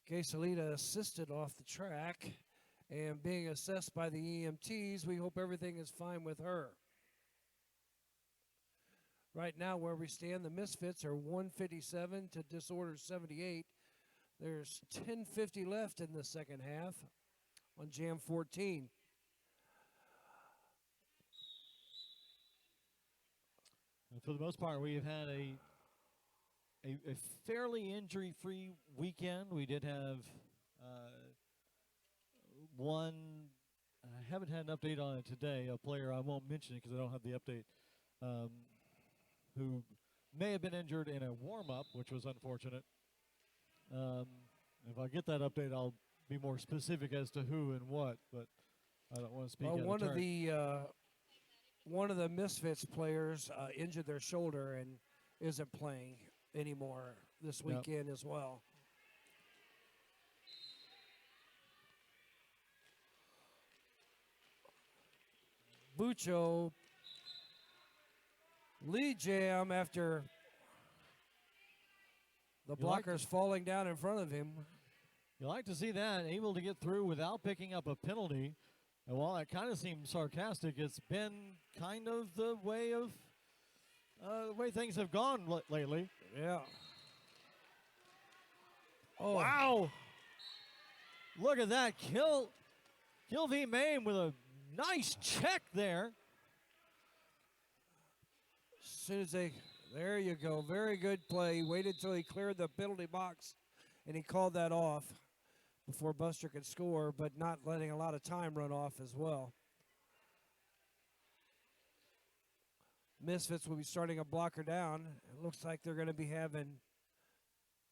Gasolita assisted off the track and being assessed by the EMTs. We hope everything is fine with her. Right now, where we stand, the Misfits are 157 to Disorder 78. There's 10:50 left in the second half on Jam 14. And for the most part, we have had a fairly injury-free weekend. We did have one. I haven't had an update on it today. A player I won't mention it because I don't have the update. Who may have been injured in a warm-up, which was unfortunate. If I get that update, I'll be more specific as to who and what. But I don't want to speak. Well, out one of of turn. one of the Misfits players injured their shoulder and isn't playing anymore this Yep. weekend as well. Bucho lead jam after the You like blockers falling down in front of him. You like to see that, able to get through without picking up a penalty. And while that kind of seems sarcastic, it's been kind of the way things have gone lately. Yeah. Oh, Wow! Look at that kill V Maine with a nice check there. as soon as there you go. Very good play. He waited until he cleared the penalty box, and he called that off before Buster could score, but not letting a lot of time run off as well. Misfits will be starting a blocker down. It looks like they're going to be having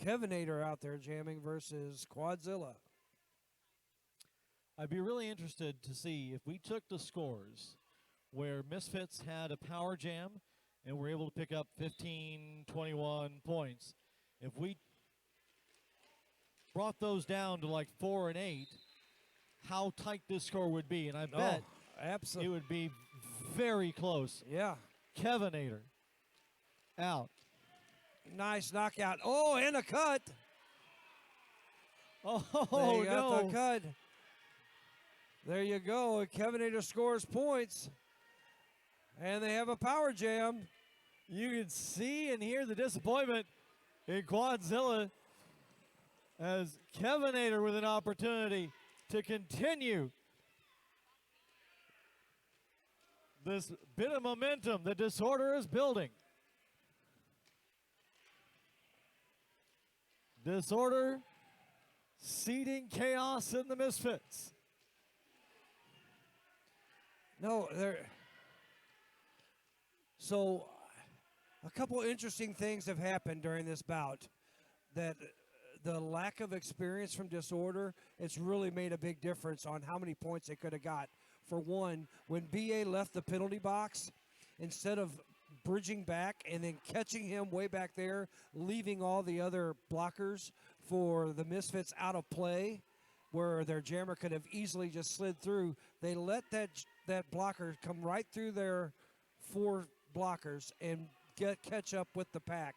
Kevinator out there jamming versus Quadzilla. I'd be really interested to see if we took the scores where Misfits had a power jam and were able to pick up 15, 21 points. If we brought those down to like 4 and 8, how tight this score would be. And I bet it absolutely would be very close. Yeah. Kevinator out. Nice knockout. Oh, and a cut. Oh, They got no. the cut. There you go. Kevinator scores points. And they have a power jam. You can see and hear the disappointment in Quadzilla as Kevinator with an opportunity to continue this bit of momentum the Disorder is building. Disorder seeding chaos in the Misfits. No, there. So, a couple interesting things have happened during this bout. That the lack of experience from Disorder, it's really made a big difference on how many points they could have got. For one, when BA left the penalty box, instead of bridging back and then catching him way back there, leaving all the other blockers for the Misfits out of play, where their jammer could have easily just slid through, they let that blocker come right through their 4 blockers and catch up with the pack,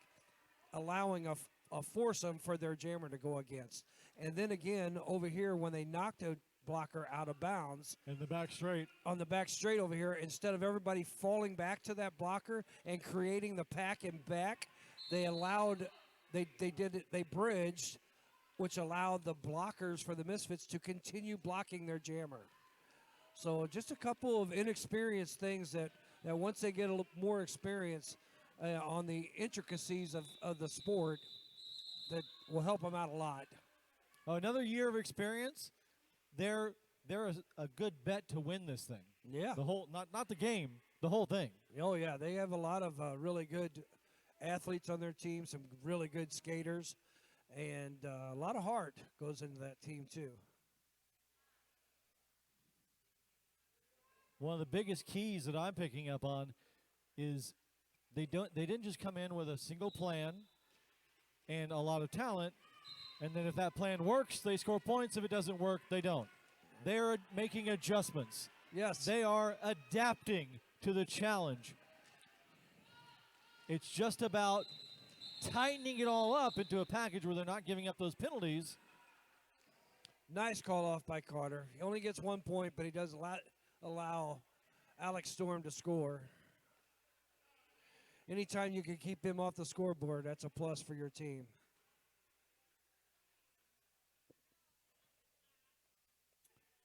allowing a foursome for their jammer to go against. And then again, over here, when they knocked a blocker out of bounds. In the back straight. On the back straight over here, instead of everybody falling back to that blocker and creating the pack and back, they bridged, which allowed the blockers for the Misfits to continue blocking their jammer. So just a couple of inexperienced things that once they get a little more experience on the intricacies of the sport, that will help them out a lot. Another year of experience. They're a good bet to win this thing. Yeah. The whole not the game, the whole thing. Oh yeah, they have a lot of really good athletes on their team, some really good skaters, and a lot of heart goes into that team too. One of the biggest keys that I'm picking up on is they didn't just come in with a single plan and a lot of talent, and then if that plan works, they score points. If it doesn't work, they don't. They're making adjustments. Yes. They are adapting to the challenge. It's just about tightening it all up into a package where they're not giving up those penalties. Nice call off by Carter. He only gets 1 point, but he does allow Alex Storm to score. Anytime you can keep him off the scoreboard, that's a plus for your team.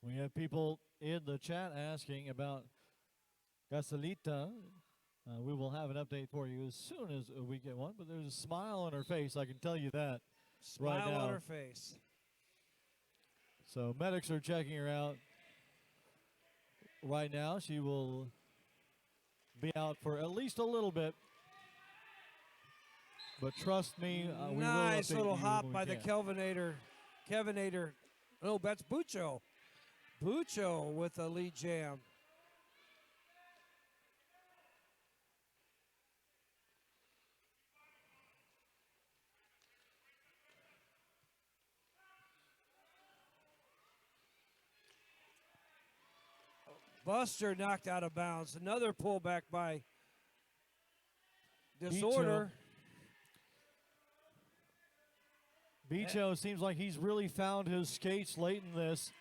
We have people in the chat asking about Gasolita. We will have an update for you as soon as we get one, but there's a smile on her face, I can tell you that. Smile right now. on her face. So medics are checking her out right now. She will be out for at least a little bit. But trust me, we will nice update little you hop when we by the can. Kevinator. Oh, that's Bucho. Bucho with a lead jam. Buster knocked out of bounds. Another pullback by Disorder. Bicho seems like he's really found his skates late in this.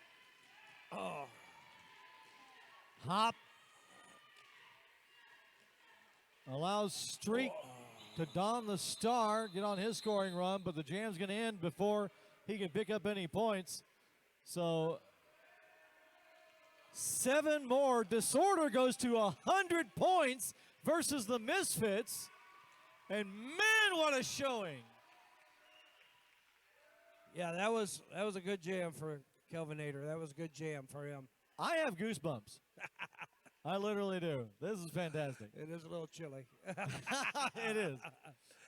Oh, Hop. Allows Streak to don the star, get on his scoring run, but the jam's going to end before he can pick up any points. So 7 more. Disorder goes to 100 points versus the Misfits. And man, what a showing. yeah, that was a good jam for Kelvinator. That was a good jam for him. I have goosebumps. I literally do. This is fantastic. It is a little chilly. It is.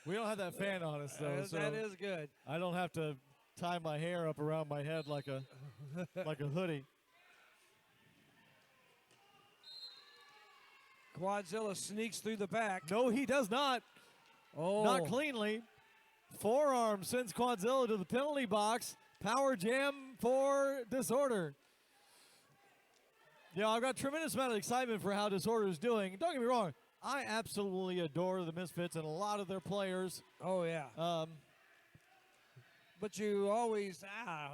We don't have that fan on us, though. So that is good. I don't have to tie my hair up around my head like a hoodie. Quadzilla sneaks through the back. No, he does not. Oh, Not cleanly. Forearm sends Quadzilla to the penalty box. Power jam for Disorder. Yeah, I've got tremendous amount of excitement for how Disorder is doing. Don't get me wrong. I absolutely adore the Misfits and a lot of their players. Oh yeah. But you always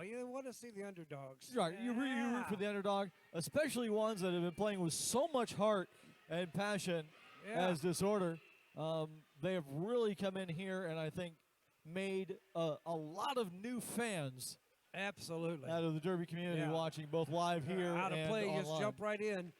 you want to see the underdogs. Right, you root for the underdog, especially ones that have been playing with so much heart and passion as Disorder. They have really come in here and I think made a lot of new fans Absolutely. out of the Derby community watching both live here out of and play, online. just jump right in.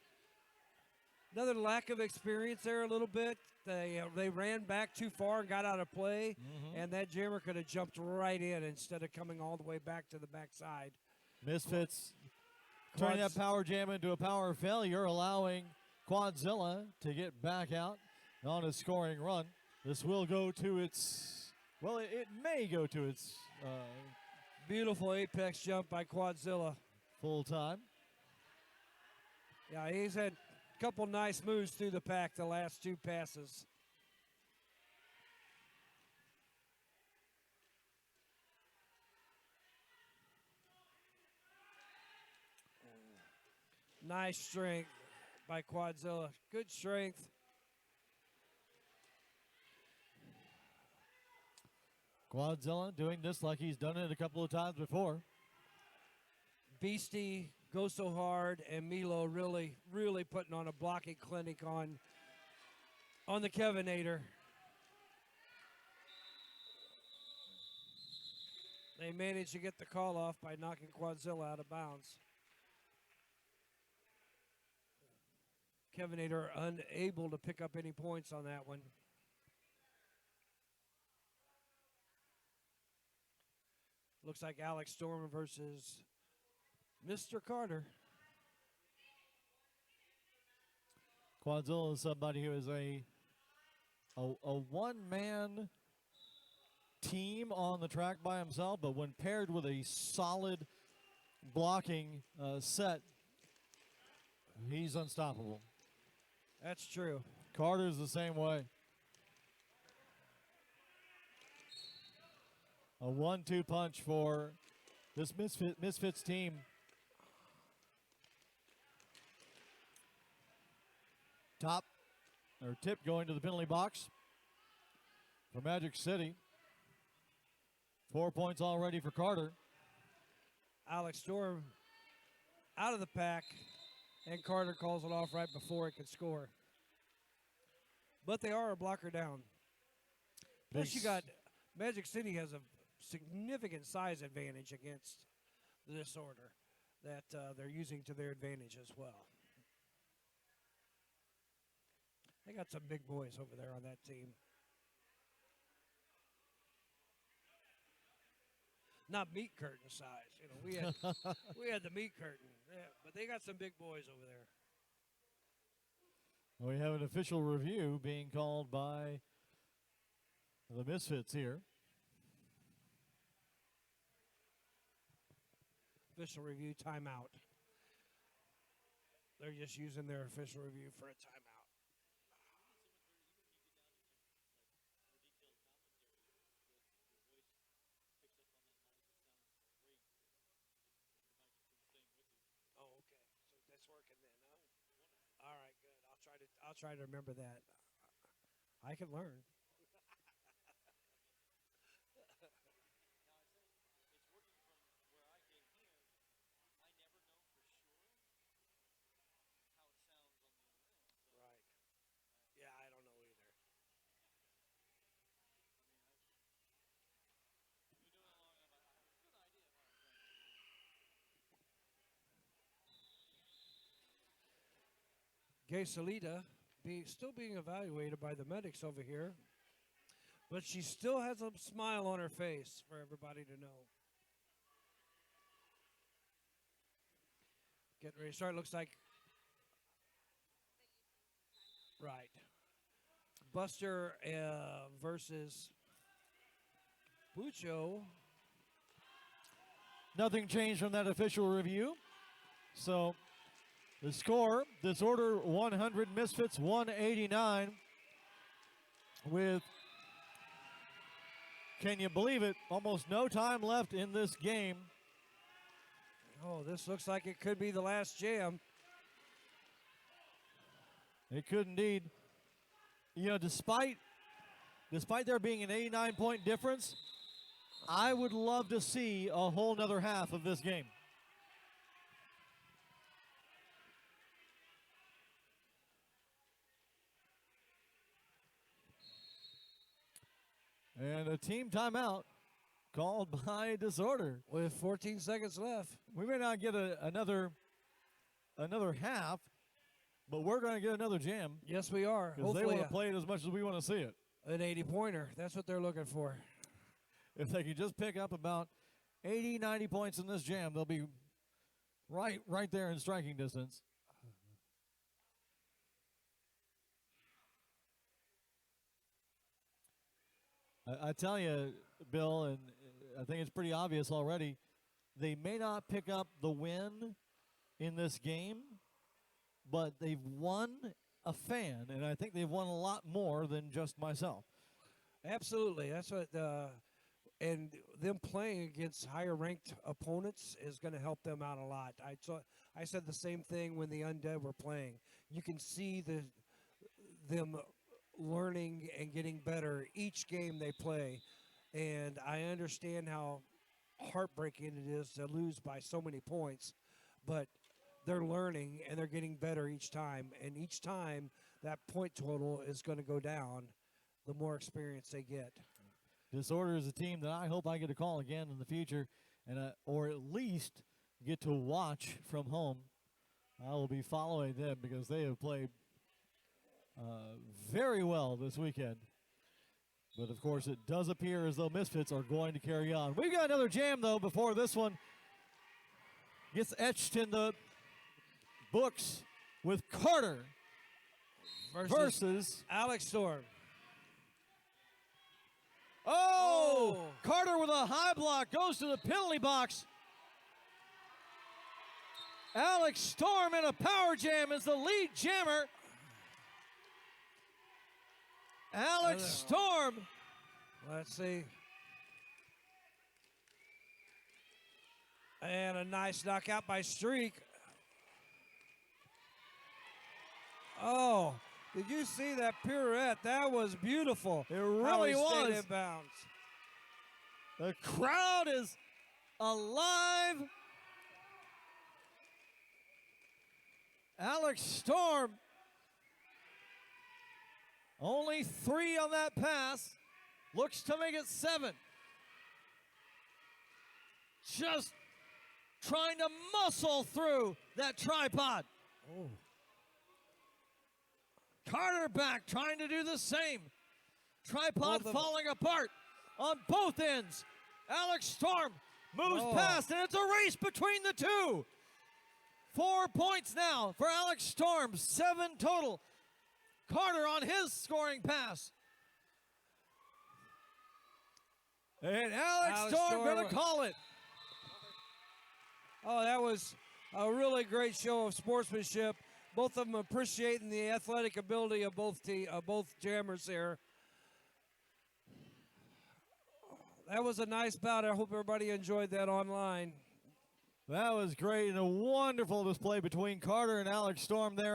Another lack of experience there a little bit. They ran back too far and got out of play, and that jammer could have jumped right in instead of coming all the way back to the backside. Misfits turning that power jam into a power failure, allowing Quadzilla to get back out on a scoring run. This will go to its, well, it may go to its Beautiful apex jump by Quadzilla. full time. Yeah, he's had a couple nice moves through the pack the last 2 passes. Nice strength by Quadzilla. Good strength. Quadzilla doing this like he's done it a couple of times before. Beastie goes so hard, and Milo really, really putting on a blocking clinic on the Kevinator. They managed to get the call off by knocking Quadzilla out of bounds. Kevinator unable to pick up any points on that one. Looks like Alex Storm versus Mr. Carter. Quadzilla is somebody who is a one-man team on the track by himself, but when paired with a solid blocking set, he's unstoppable. That's true. Carter's the same way. A 1-2 punch for this Misfits team. Top or tip going to the penalty box for Magic City. 4 points already for Carter. Alex Storm out of the pack, and Carter calls it off right before it could score. But they are a blocker down. Plus, you got Magic City has a significant size advantage against the Disorder that they're using to their advantage as well. They got some big boys over there on that team. Not meat curtain size. You know, we had the meat curtain, yeah, but they got some big boys over there. We have an official review being called by the Misfits here. Official review timeout. They're just using their official review for a timeout. Oh, okay. So that's working then, huh? All right, good. I'll try to remember that. I can learn. Right. Yeah, I don't know either. Gay Salida still being evaluated by the medics over here, but she still has a smile on her face for everybody to know. Getting ready to start. Looks like right. Buster versus Bucho. Nothing changed from that official review. So the score, Disorder 100, Misfits 189 with, can you believe it, almost no time left in this game. Oh, this looks like it could be the last jam. It could indeed. You know, despite there being an 89-point difference, I would love to see a whole nother half of this game. And a team timeout called by Disorder. With 14 seconds left. We may not get another half, but we're going to get another jam. Yes, we are. Because they want Hopefully to play it as much as we want to see it. an 80-pointer. That's what they're looking for. If they can just pick up about 80, 90 points in this jam, they'll be right there in striking distance. I tell you, Bill, and I think it's pretty obvious already, they may not pick up the win in this game, but they've won a fan, and I think they've won a lot more than just myself. Absolutely. That's what and them playing against higher ranked opponents is going to help them out a lot. I said the same thing when the Undead were playing. You can see them learning and getting better each game they play, and I understand how heartbreaking it is to lose by so many points, but they're learning and they're getting better each time, and each time that point total is going to go down the more experience they get. Disorder is a team that I hope I get to call again in the future, and or at least get to watch from home. I will be following them because they have played very well this weekend. But, of course, it does appear as though Misfits are going to carry on. We've got another jam, though, before this one gets etched in the books with Carter versus Alex Storm. Oh! Carter with a high block goes to the penalty box. Alex Storm in a power jam is the lead jammer. Alex Storm. Let's see. And a nice knockout by Streak. Oh, did you see that pirouette? That was beautiful. It really was. Stayed in bounds. The crowd is alive. Alex Storm. Only 3 on that pass. Looks to make it 7. Just trying to muscle through that tripod. Oh. Carter back, trying to do the same. Tripod Both of- falling apart on both ends. Alex Storm moves Oh. past, and it's a race between the two. 4 points now for Alex Storm, 7 total. Carter on his scoring pass. And Alex Storm going to call it. Oh, that was a really great show of sportsmanship. Both of them appreciating the athletic ability of both jammers there. That was a nice bout. I hope everybody enjoyed that online. That was great and a wonderful display between Carter and Alex Storm there.